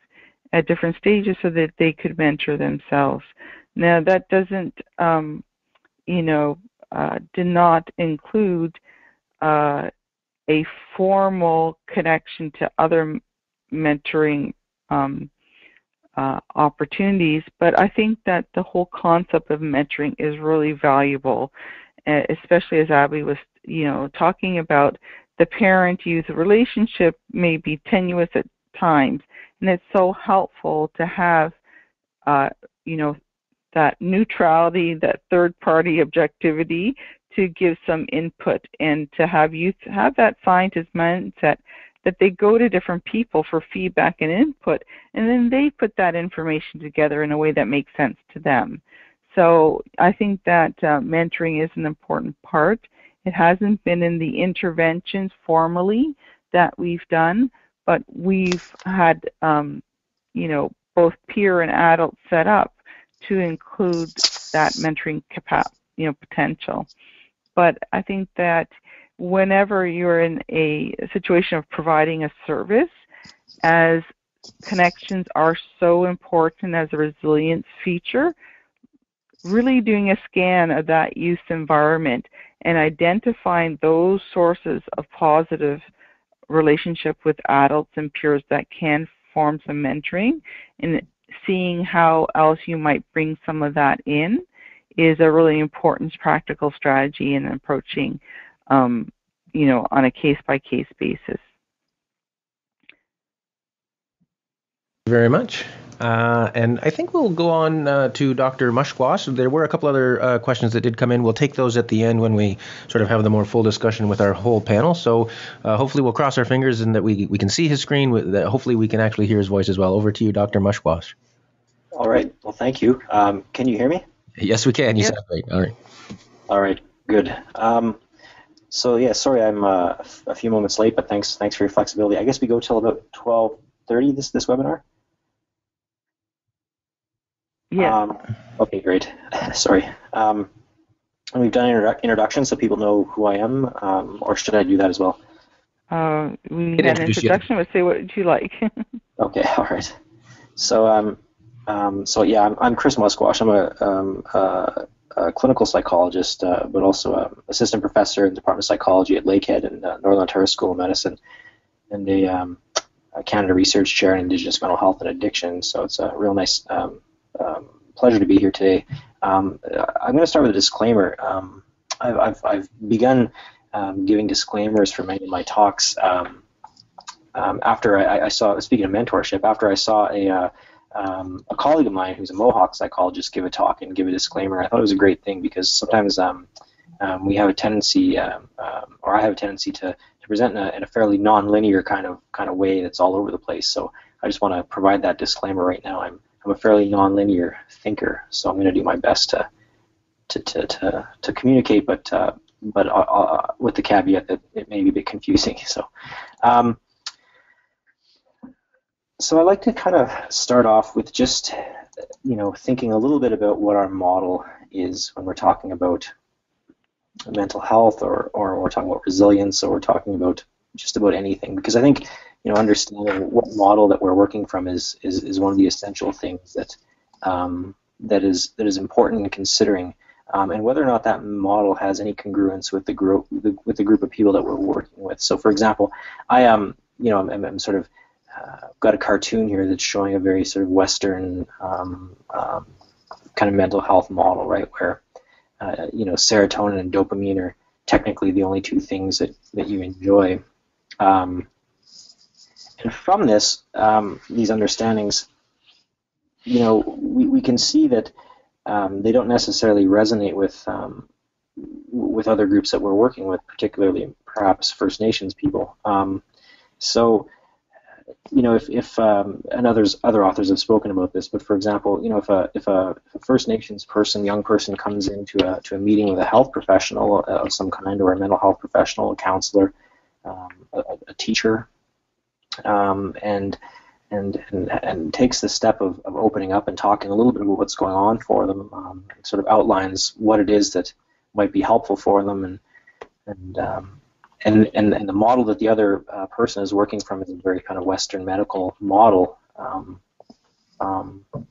Speaker 4: at different stages so that they could mentor themselves. Now, that doesn't, did not include a formal connection to other mentoring opportunities, but I think that the whole concept of mentoring is really valuable, especially as Abby was, talking about. The parent-youth relationship may be tenuous at times, and it's so helpful to have, that neutrality, that third-party objectivity to give some input, and to have youth have that scientist mindset that they go to different people for feedback and input, and then they put that information together in a way that makes sense to them. So I think that mentoring is an important part. It hasn't been in the interventions formally that we've done, but we've had, both peer and adult set up to include that mentoring potential. But I think that whenever you're in a situation of providing a service, as connections are so important as a resilience feature, really doing a scan of that youth environment and identifying those sources of positive relationship with adults and peers that can form some mentoring, and seeing how else you might bring some of that in is a really important practical strategy in approaching, on a case-by-case basis.
Speaker 2: Thank you very much. And I think we'll go on to Dr. Mushquash. There were a couple other questions that did come in. We'll take those at the end when we sort of have the more full discussion with our whole panel. So hopefully we'll cross our fingers and that we can see his screen, that hopefully we can actually hear his voice as well. Over to you, Dr. Mushquash.
Speaker 6: All right. Well, thank you. Can you hear me?
Speaker 2: Yes, we can. You sound great. All right.
Speaker 6: All right. Good. So yeah, sorry I'm a few moments late, but thanks for your flexibility. I guess we go till about 12:30 this webinar.
Speaker 4: Yeah.
Speaker 6: Okay, great. Sorry. And we've done an introduction so people know who I am, or should I do that as well?
Speaker 4: We had an introduction, but say what you like.
Speaker 6: Okay, all right. So, yeah, I'm Chris Mushquash. I'm a clinical psychologist, but also an assistant professor in the Department of Psychology at Lakehead and Northern Ontario School of Medicine, and a Canada Research Chair in Indigenous Mental Health and Addiction. So it's a real nice pleasure to be here today. I'm going to start with a disclaimer. I've begun giving disclaimers for many of my talks after I saw, speaking of mentorship, after I saw a colleague of mine who's a Mohawk psychologist give a talk and give a disclaimer. I thought it was a great thing because sometimes we have a tendency, or I have a tendency to present in a fairly non-linear kind of way that's all over the place. So I just want to provide that disclaimer right now. I'm a fairly non-linear thinker, so I'm going to do my best to communicate, but with the caveat that it may be a bit confusing. So I'd like to kind of start off with just, thinking a little bit about what our model is when we're talking about mental health, or we're talking about resilience, or we're talking about just about anything. Because I think, understanding what model that we're working from is one of the essential things that is important in considering, and whether or not that model has any congruence with the group of people that we're working with. So, for example, I'm sort of got a cartoon here that's showing a very sort of Western kind of mental health model, right, where serotonin and dopamine are technically the only two things that you enjoy. And from this, these understandings, we can see that they don't necessarily resonate with other groups that we're working with, particularly perhaps First Nations people. So, and other authors have spoken about this, but for example, if a First Nations young person comes into a meeting with a health professional of some kind, or a mental health professional, a counselor, a teacher, and takes the step of opening up and talking a little bit about what's going on for them, sort of outlines what it is that might be helpful for them, and the model that the other person is working from is a very kind of Western medical model,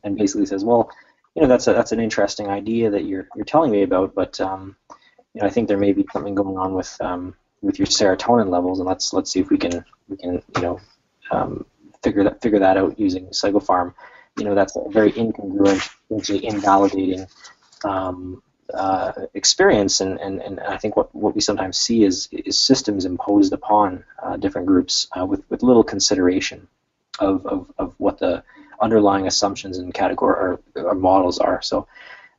Speaker 6: and basically says, well, that's an interesting idea that you're telling me about, but I think there may be something going on with your serotonin levels, and let's see if we can figure that out using psychopharm. That's a very incongruent, essentially invalidating experience, and I think what we sometimes see is systems imposed upon different groups with little consideration of what the underlying assumptions and category or models are. So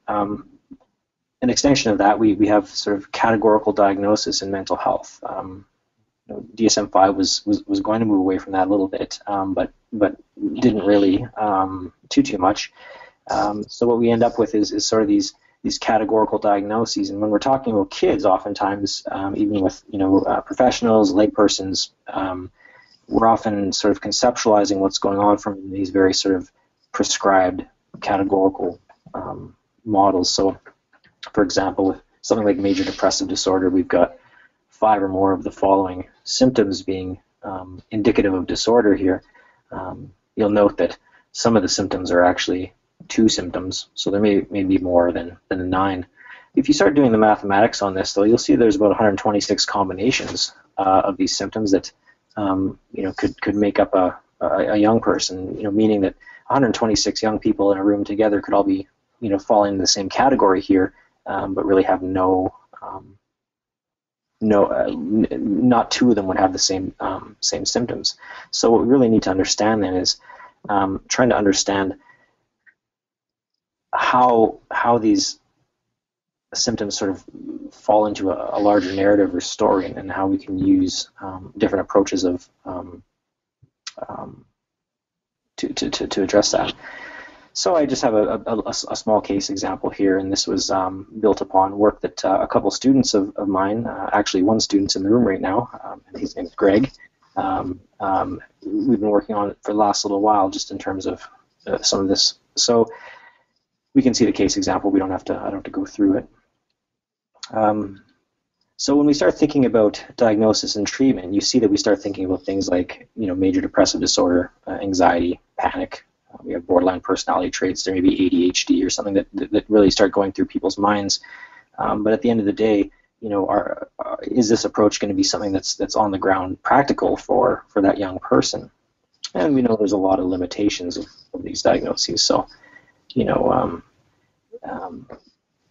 Speaker 6: an extension of that, we have sort of categorical diagnosis in mental health. DSM-5 was going to move away from that a little bit, but didn't really too much. So what we end up with is sort of these categorical diagnoses, and when we're talking about kids, oftentimes, even with professionals, laypersons, we're often sort of conceptualizing what's going on from these very sort of prescribed categorical models. So, for example, with something like major depressive disorder, we've got 5 or more of the following symptoms being indicative of disorder here. You'll note that some of the symptoms are actually 2 symptoms, so there may be more than 9. If you start doing the mathematics on this, though, you'll see there's about 126 combinations of these symptoms that could make up a young person. Meaning that 126 young people in a room together could all be falling in the same category here, but really have not 2 of them would have the same symptoms. So what we really need to understand then is trying to understand how these symptoms sort of fall into a larger narrative or story, and how we can use different approaches of to address that. So I just have a small case example here, and this was built upon work that a couple students of mine, actually one student's in the room right now, and his name is Greg. We've been working on it for the last little while, just in terms of some of this. So we can see the case example. I don't have to go through it. So when we start thinking about diagnosis and treatment, you see that we start thinking about things like major depressive disorder, anxiety, panic. We have borderline personality traits. There may be ADHD or something that really start going through people's minds. But at the end of the day, is this approach going to be something that's on the ground practical for that young person? And we know there's a lot of limitations of these diagnoses. So,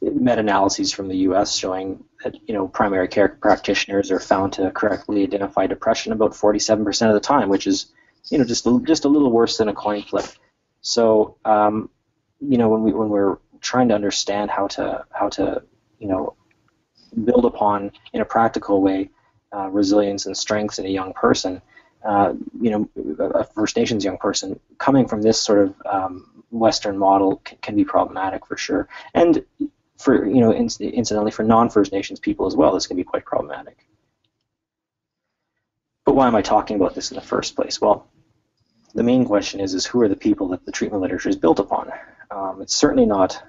Speaker 6: meta-analyses from the U.S. showing that primary care practitioners are found to correctly identify depression about 47% of the time, which is just a little worse than a coin flip. So when we're trying to understand how to build upon in a practical way resilience and strengths in a young person, a First Nations young person coming from this sort of Western model can be problematic for sure, and for incidentally for non-First Nations people as well, this can be quite problematic. But why am I talking about this in the first place? Well, the main question is who are the people that the treatment literature is built upon? It's certainly not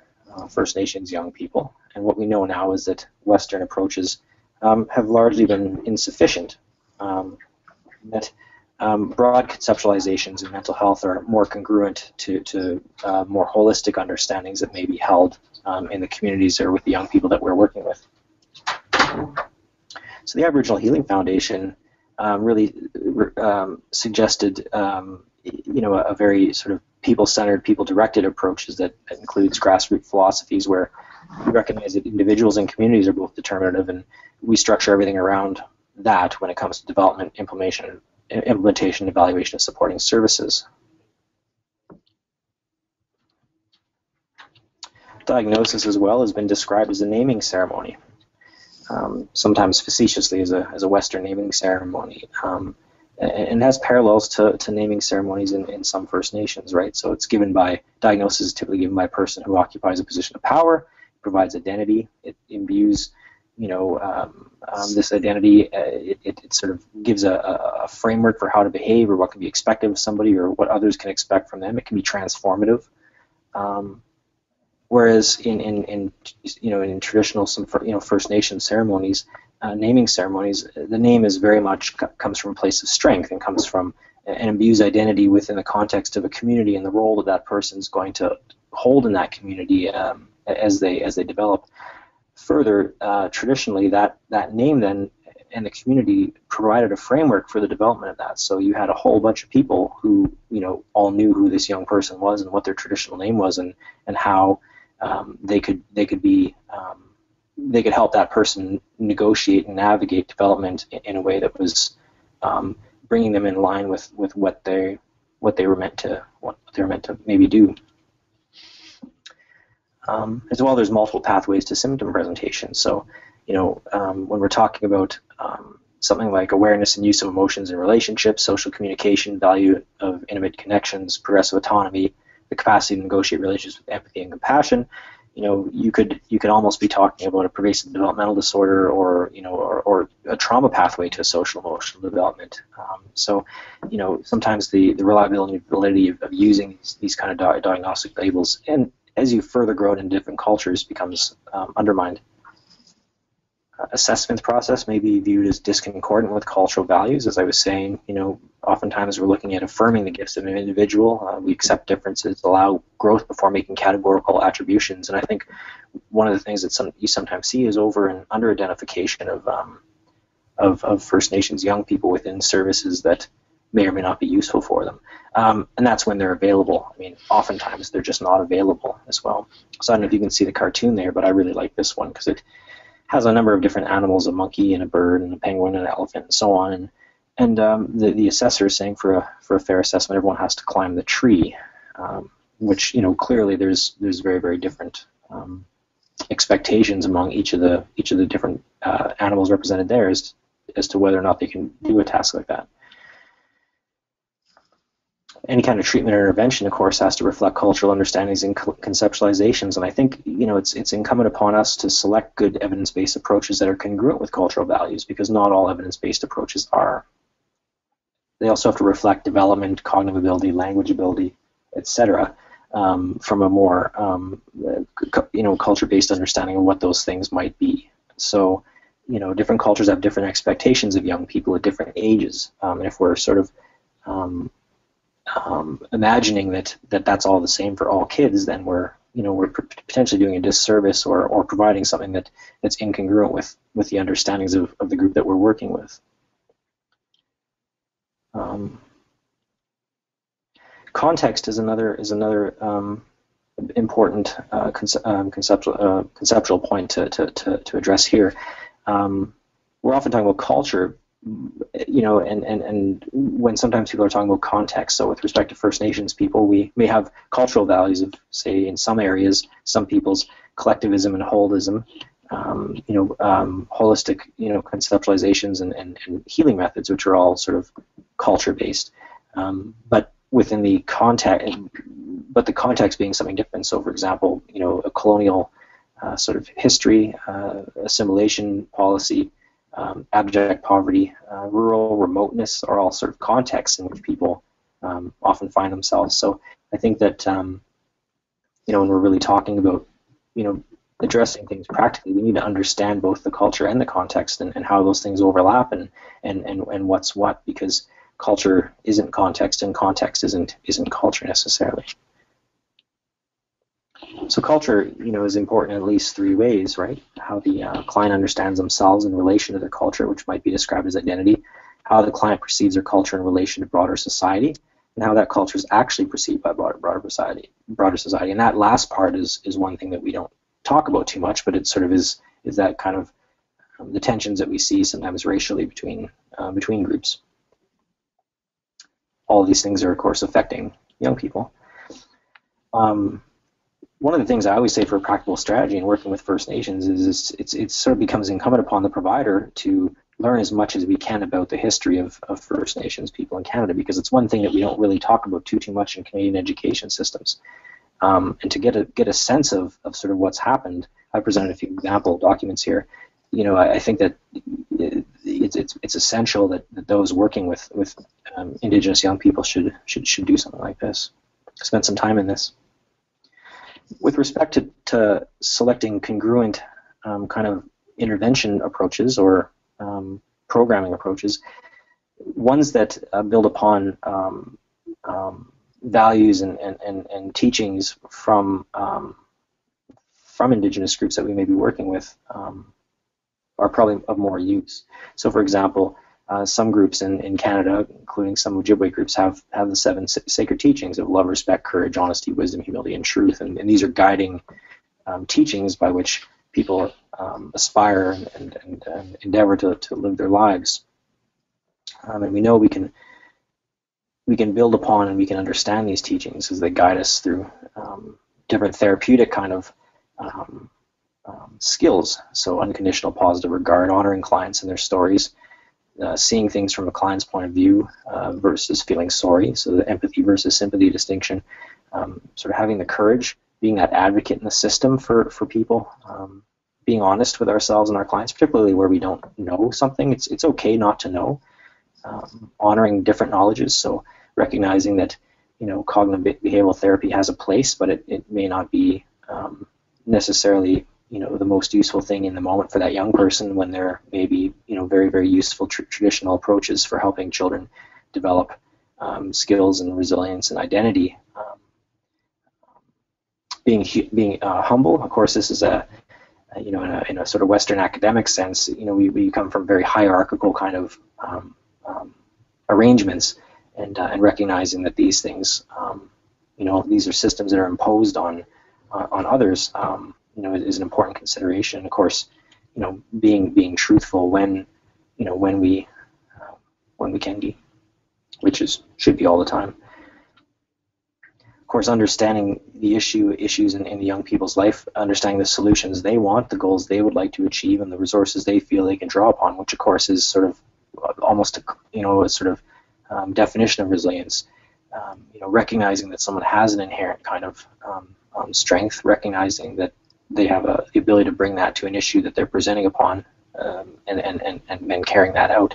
Speaker 6: First Nations young people, and what we know now is that Western approaches have largely been insufficient. That broad conceptualizations in mental health are more congruent to more holistic understandings that may be held in the communities or with the young people that we're working with. So the Aboriginal Healing Foundation really suggested a very sort of people-centered, people-directed approaches that includes grassroots philosophies where we recognize that individuals and communities are both determinative, and we structure everything around that when it comes to development, implementation, evaluation, and supporting services. Diagnosis as well has been described as a naming ceremony. sometimes facetiously as a Western naming ceremony. And has parallels to naming ceremonies in some First Nations, right? So it's given by, diagnosis is typically given by a person who occupies a position of power, provides identity, it imbues, this identity, it sort of gives a framework for how to behave or what can be expected of somebody or what others can expect from them. It can be transformative. Whereas in traditional First Nation ceremonies, naming ceremonies, the name is very much comes from a place of strength and comes from and imbues identity within the context of a community and the role that that person's going to hold in that community as they develop. Further, traditionally, that name then and the community provided a framework for the development of that. So you had a whole bunch of people who all knew who this young person was and what their traditional name was and how they could help that person negotiate and navigate development in a way that was bringing them in line with what they were meant to maybe do. As well, there's multiple pathways to symptom presentation. So, when we're talking about something like awareness and use of emotions in relationships, social communication, value of intimate connections, progressive autonomy, the capacity to negotiate relationships with empathy and compassion, you could almost be talking about a pervasive developmental disorder or a trauma pathway to social emotional development. So sometimes the reliability and validity of using these kind of diagnostic labels, and as you further grow it in different cultures, becomes undermined. Assessment process may be viewed as discordant with cultural values. As I was saying, oftentimes we're looking at affirming the gifts of an individual. We accept differences, allow growth before making categorical attributions. And I think one of the things that you sometimes see is over and under identification of First Nations young people within services that may or may not be useful for them. And that's when they're available. I mean, oftentimes they're just not available as well. So I don't know if you can see the cartoon there, but I really like this one because it has a number of different animals, a monkey and a bird and a penguin and an elephant and so on. And the assessor is saying for a fair assessment, everyone has to climb the tree, which clearly there's very, very different expectations among each of the different animals represented there as to whether or not they can do a task like that. Any kind of treatment or intervention, of course, has to reflect cultural understandings and conceptualizations. And I think, it's incumbent upon us to select good evidence-based approaches that are congruent with cultural values, because not all evidence-based approaches are. They also have to reflect development, cognitive ability, language ability, etc., from a more, culture-based understanding of what those things might be. So, different cultures have different expectations of young people at different ages. And if we're sort of imagining that's all the same for all kids, then we're potentially doing a disservice or providing something that's incongruent with the understandings of the group that we're working with. Context is another important conceptual point to address here. We're often talking about culture, and when sometimes people are talking about context, so with respect to First Nations people, we may have cultural values of, say, in some areas, some people's collectivism and holism, holistic, conceptualizations and healing methods, which are all sort of culture-based, but within the context, the context being something different. So, for example, a colonial sort of history, assimilation policy, abject poverty, rural remoteness are all sort of contexts in which people often find themselves. So I think that when we're really talking about addressing things practically, we need to understand both the culture and the context and how those things overlap and what's what, because culture isn't context and context isn't culture necessarily. So culture, is important in at least three ways, right? How the client understands themselves in relation to their culture, which might be described as identity, how the client perceives their culture in relation to broader society, and how that culture is actually perceived by broader society. And that last part is one thing that we don't talk about too much, but it sort of is that kind of the tensions that we see sometimes racially between groups. All of these things are, of course, affecting young people. one of the things I always say for a practical strategy in working with First Nations is it sort of becomes incumbent upon the provider to learn as much as we can about the history of First Nations people in Canada, because it's one thing that we don't really talk about too much in Canadian education systems. And to get a sense of sort of what's happened, I presented a few example documents here. I think that it's essential that those working with Indigenous young people should do something like this. Spend some time in this. With respect to selecting congruent kind of intervention approaches or programming approaches, ones that build upon values and teachings from Indigenous groups that we may be working with are probably of more use. So, for example, some groups in Canada, including some Ojibway groups, have the 7 sacred teachings of love, respect, courage, honesty, wisdom, humility, and truth. And these are guiding teachings by which people aspire and endeavor to live their lives. And we know we can build upon and we can understand these teachings as they guide us through different therapeutic kind of skills. So unconditional positive regard, honoring clients and their stories, seeing things from a client's point of view versus feeling sorry, so the empathy versus sympathy distinction, sort of having the courage, being that advocate in the system for people, being honest with ourselves and our clients, particularly where we don't know something. It's okay not to know, honoring different knowledges, so recognizing that cognitive behavioral therapy has a place, but it may not be necessarily the most useful thing in the moment for that young person, when there may be very, very useful traditional approaches for helping children develop skills and resilience and identity. Being humble, of course, this is in a sort of Western academic sense. We come from very hierarchical kind of arrangements, and recognizing that these things, these are systems that are imposed on others. Is an important consideration. Of course, being truthful when we can be, which should be all the time. Of course, understanding the issues in the young people's life, understanding the solutions they want, the goals they would like to achieve, and the resources they feel they can draw upon, which of course is sort of almost a sort of definition of resilience. Recognizing that someone has an inherent kind of strength, recognizing that they have the ability to bring that to an issue that they're presenting upon, and carrying that out.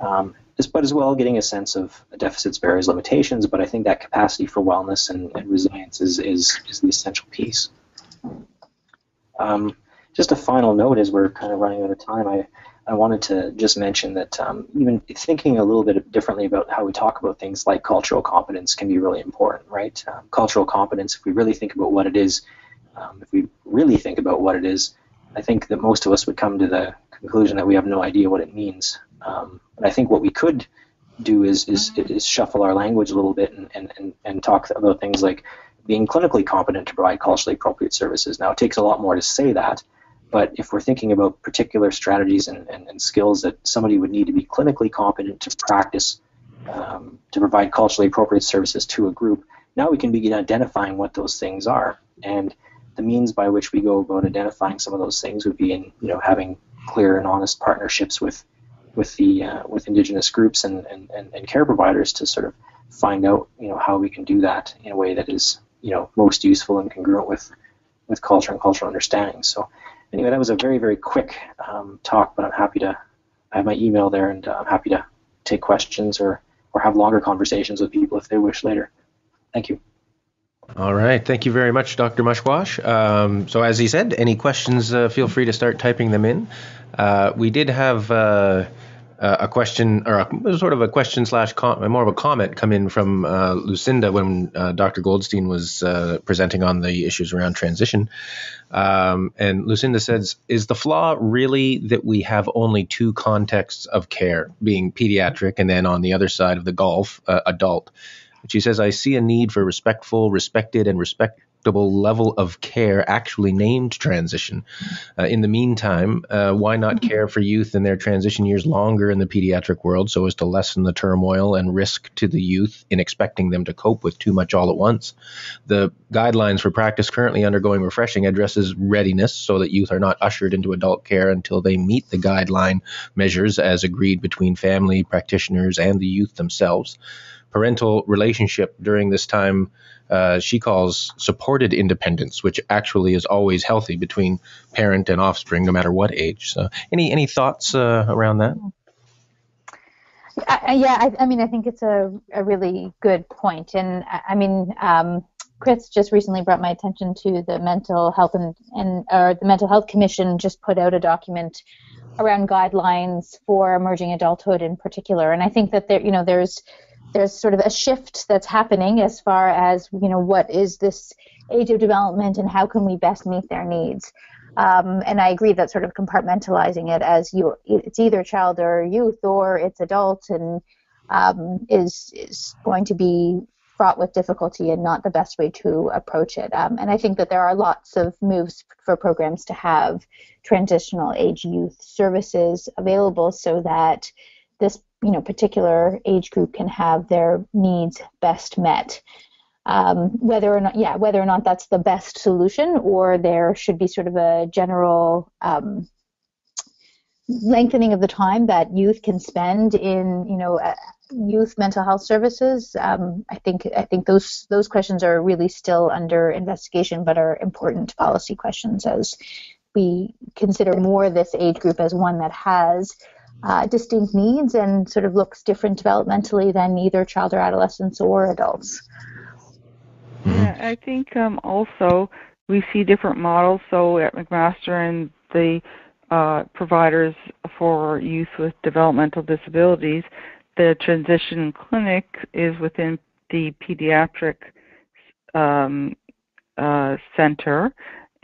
Speaker 6: But as well, getting a sense of deficits, barriers, limitations. But I think that capacity for wellness and resilience is the essential piece. Just a final note, as we're kind of running out of time, I wanted to just mention that even thinking a little bit differently about how we talk about things like cultural competence can be really important, right? Cultural competence, if we really think about what it is, I think that most of us would come to the conclusion that we have no idea what it means. But I think what we could do is shuffle our language a little bit and talk about things like being clinically competent to provide culturally appropriate services. Now, it takes a lot more to say that, but if we're thinking about particular strategies and skills that somebody would need to be clinically competent to practice, to provide culturally appropriate services to a group, now we can begin identifying what those things are. And the means by which we go about identifying some of those things would be in having clear and honest partnerships with Indigenous groups and care providers to sort of find out how we can do that in a way that is most useful and congruent with culture and cultural understanding. So anyway, that was a very, very quick talk, but I have my email there, and I'm happy to take questions or have longer conversations with people if they wish later. Thank you.
Speaker 2: All right. Thank you very much, Dr. Mushquash. So as he said, any questions, feel free to start typing them in. We did have a question, or sort of a question / more of a comment come in from Lucinda when Dr. Goldstein was presenting on the issues around transition. And Lucinda says, is the flaw really that we have only 2 contexts of care, being pediatric and then on the other side of the gulf, adult? She says, I see a need for respectful, respected, and respectable acceptable level of care actually named transition. In the meantime, why not care for youth in their transition years longer in the pediatric world so as to lessen the turmoil and risk to the youth in expecting them to cope with too much all at once? The guidelines for practice currently undergoing refreshing addresses readiness so that youth are not ushered into adult care until they meet the guideline measures as agreed between family, practitioners, and the youth themselves. Parental relationship during this time she calls supported independence, which actually is always healthy between parent and offspring, no matter what age. So, any thoughts around that?
Speaker 5: I mean, I think it's a really good point. And I mean, Chris just recently brought my attention to the Mental Health or the Mental Health Commission just put out a document around guidelines for emerging adulthood in particular. And I think that there's sort of a shift that's happening as far as, what is this age of development and how can we best meet their needs. And I agree that sort of compartmentalizing it as it's either child or youth or it's adult and is going to be fraught with difficulty and not the best way to approach it. And I think that there are lots of moves for programs to have transitional age youth services available so that this particular age group can have their needs best met. Whether or not that's the best solution, or there should be sort of a general lengthening of the time that youth can spend in, youth mental health services. I think those questions are really still under investigation, but are important policy questions as we consider more this age group as one that has distinct needs and sort of looks different developmentally than either child or adolescents or adults.
Speaker 4: Yeah, I think also we see different models. So at McMaster and the providers for youth with developmental disabilities, the transition clinic is within the pediatric center,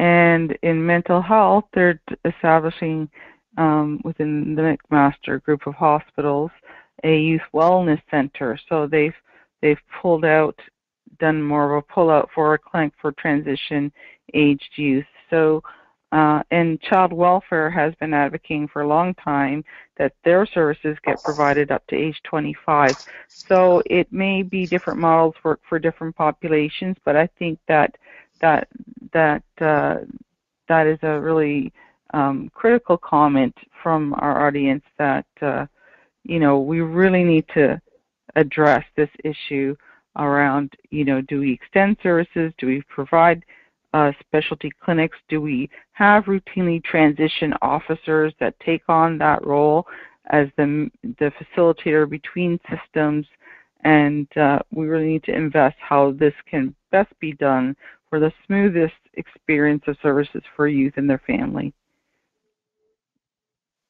Speaker 4: and in mental health, they're establishing within the McMaster group of hospitals a youth wellness center. So they've done more of a pull-out for a clinic for transition-aged youth. So, and child welfare has been advocating for a long time that their services get provided up to age 25. So it may be different models work for different populations, but I think that is a really critical comment from our audience that we really need to address this issue around, do we extend services? Do we provide specialty clinics? Do we have routinely transition officers that take on that role as the facilitator between systems? And we really need to invest how this can best be done for the smoothest experience of services for youth and their family.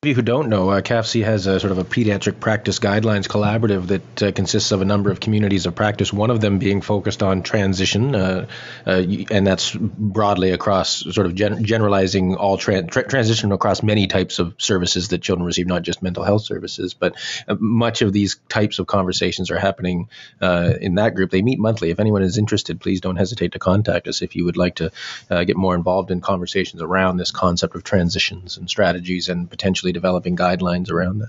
Speaker 2: For you who don't know, CAFC has a sort of a pediatric practice guidelines collaborative that consists of a number of communities of practice, one of them being focused on transition, and that's broadly across sort of generalizing all transition across many types of services that children receive, not just mental health services, but much of these types of conversations are happening in that group. They meet monthly. If anyone is interested, please don't hesitate to contact us if you would like to get more involved in conversations around this concept of transitions and strategies and potentially developing guidelines around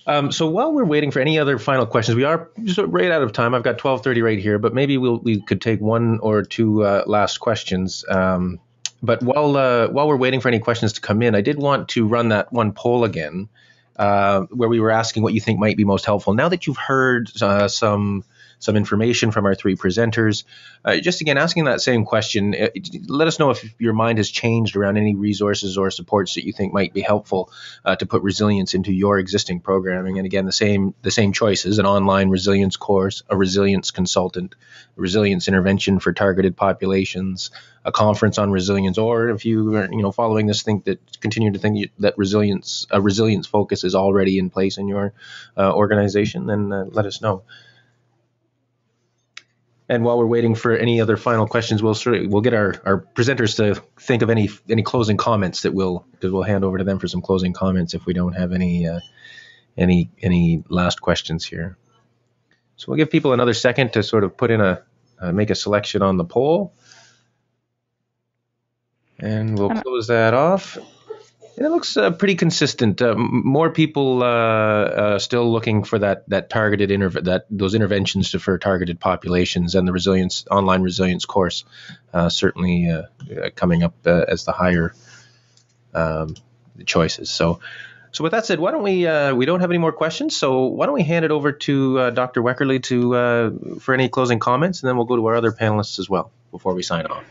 Speaker 2: that. So while we're waiting for any other final questions, we are just right out of time. I've got 12:30 right here, but maybe we could take one or two last questions. But while we're waiting for any questions to come in, I did want to run that one poll again, where we were asking what you think might be most helpful. Now that you've heard some information from our three presenters, just again asking that same question, let us know if your mind has changed around any resources or supports that you think might be helpful to put resilience into your existing programming. And again, the same choices: an online resilience course, a resilience consultant, a resilience intervention for targeted populations, a conference on resilience, or if you are following this, continue to think that a resilience focus is already in place in your organization, then let us know. And while we're waiting for any other final questions, we'll get our presenters to think of any closing comments because we'll hand over to them for some closing comments if we don't have any last questions here. So we'll give people another second to sort of put in make a selection on the poll. And we'll close that off. And it looks pretty consistent. More people still looking for that targeted those interventions for targeted populations, and the online resilience course certainly coming up as the higher choices. So with that said, why don't we don't have any more questions, so why don't we hand it over to Dr. Weckerle for any closing comments, and then we'll go to our other panelists as well before we sign off.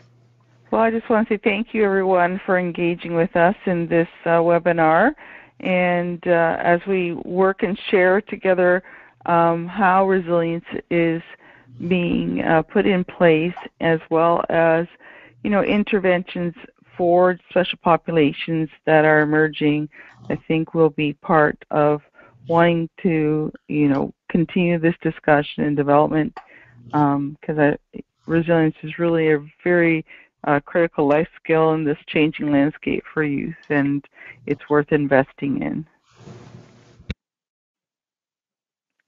Speaker 4: Well, I just want to say thank you, everyone, for engaging with us in this webinar. And as we work and share together how resilience is being put in place, as well as, interventions for special populations that are emerging, I think will be part of wanting to, continue this discussion and development, because resilience is really a very critical life skill in this changing landscape for youth, and it's worth investing in.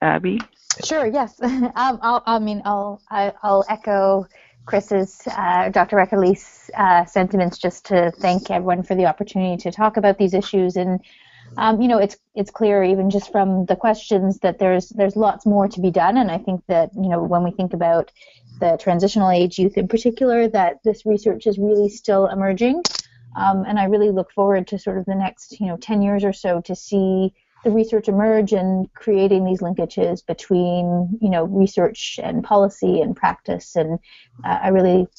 Speaker 4: Abby?
Speaker 5: Sure. Yes. I'll echo Chris's, Dr. Weckerle's sentiments, just to thank everyone for the opportunity to talk about these issues. And it's clear, even just from the questions, that there's lots more to be done. And I think that when we think about the transitional age youth in particular, that this research is really still emerging. And I really look forward to sort of the next 10 years or so to see the research emerge and creating these linkages between research and policy and practice. And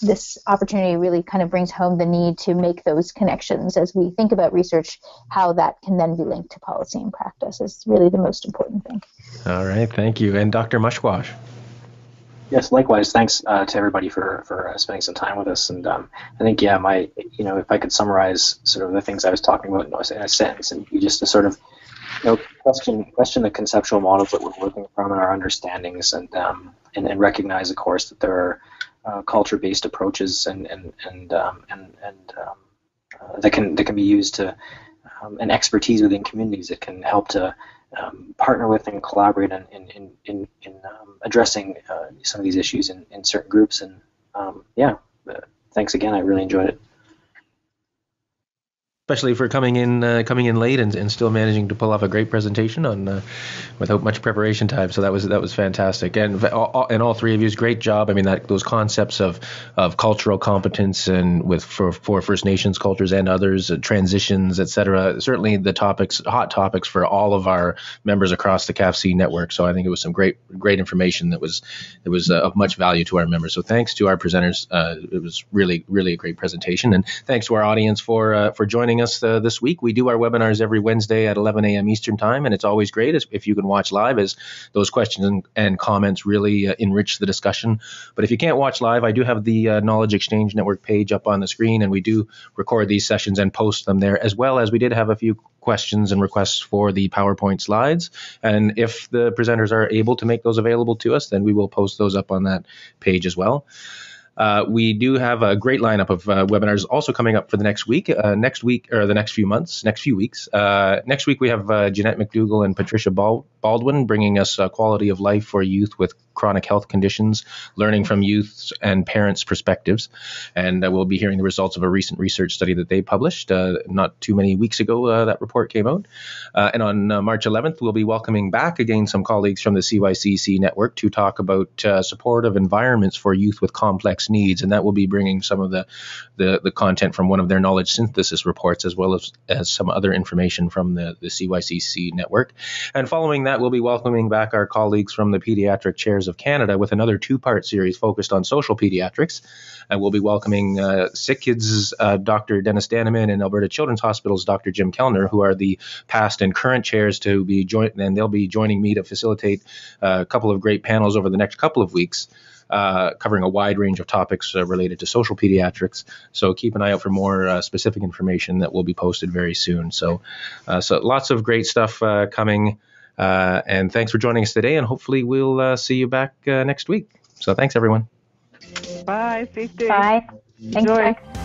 Speaker 5: this opportunity really kind of brings home the need to make those connections as we think about research. How that can then be linked to policy and practice is really the most important thing.
Speaker 2: All right, thank you. And Dr. Mushquash?
Speaker 6: Yes, likewise. Thanks to everybody for spending some time with us. And I think, if I could summarize sort of the things I was talking about in a sentence, and just to sort of question the conceptual models that we're working from and our understandings, and recognize, of course, that there are culture-based approaches and that can be used to and expertise within communities that can help to partner with and collaborate in addressing some of these issues in certain groups. And thanks again. I really enjoyed it.
Speaker 2: Especially for coming in late and still managing to pull off a great presentation without much preparation time. So that was fantastic. And all three of you, great job. I mean, those concepts of cultural competence and for First Nations cultures and others, transitions, etc. Certainly the hot topics for all of our members across the CAFC network. So I think it was some great information that was of much value to our members. So thanks to our presenters. It was really, really a great presentation. And thanks to our audience for joining us this week. We do our webinars every Wednesday at 11 a.m. Eastern Time, and it's always great if you can watch live, as those questions and comments really enrich the discussion. But if you can't watch live, I do have the Knowledge Exchange Network page up on the screen, and we do record these sessions and post them there, as well as we did have a few questions and requests for the PowerPoint slides. And if the presenters are able to make those available to us, then we will post those up on that page as well. We do have a great lineup of webinars also coming up for the next week, or the next few weeks. Next week we have Jeanette McDougall and Patricia Baldwin bringing us quality of life for youth with chronic health conditions, learning from youth and parents' perspectives. And we'll be hearing the results of a recent research study that they published not too many weeks ago. That report came out. And on March 11th, we'll be welcoming back again some colleagues from the CIHR network to talk about supportive environments for youth with complex needs. And that will be bringing some of the content from one of their knowledge synthesis reports, as well as some other information from the CIHR network. And following that, we'll be welcoming back our colleagues from the Pediatric Chairs of Canada with another two-part series focused on social pediatrics. And we'll be welcoming Sick Kids' Dr. Dennis Daneman and Alberta Children's Hospital's Dr. Jim Kellner, who are the past and current chairs to be and they'll be joining me to facilitate a couple of great panels over the next couple of weeks, covering a wide range of topics related to social pediatrics. So keep an eye out for more specific information that will be posted very soon. So lots of great stuff coming. And thanks for joining us today, and hopefully we'll see you back next week. So thanks, everyone.
Speaker 4: Bye. Stay safe.
Speaker 5: Bye.
Speaker 4: Enjoy.
Speaker 5: Thanks.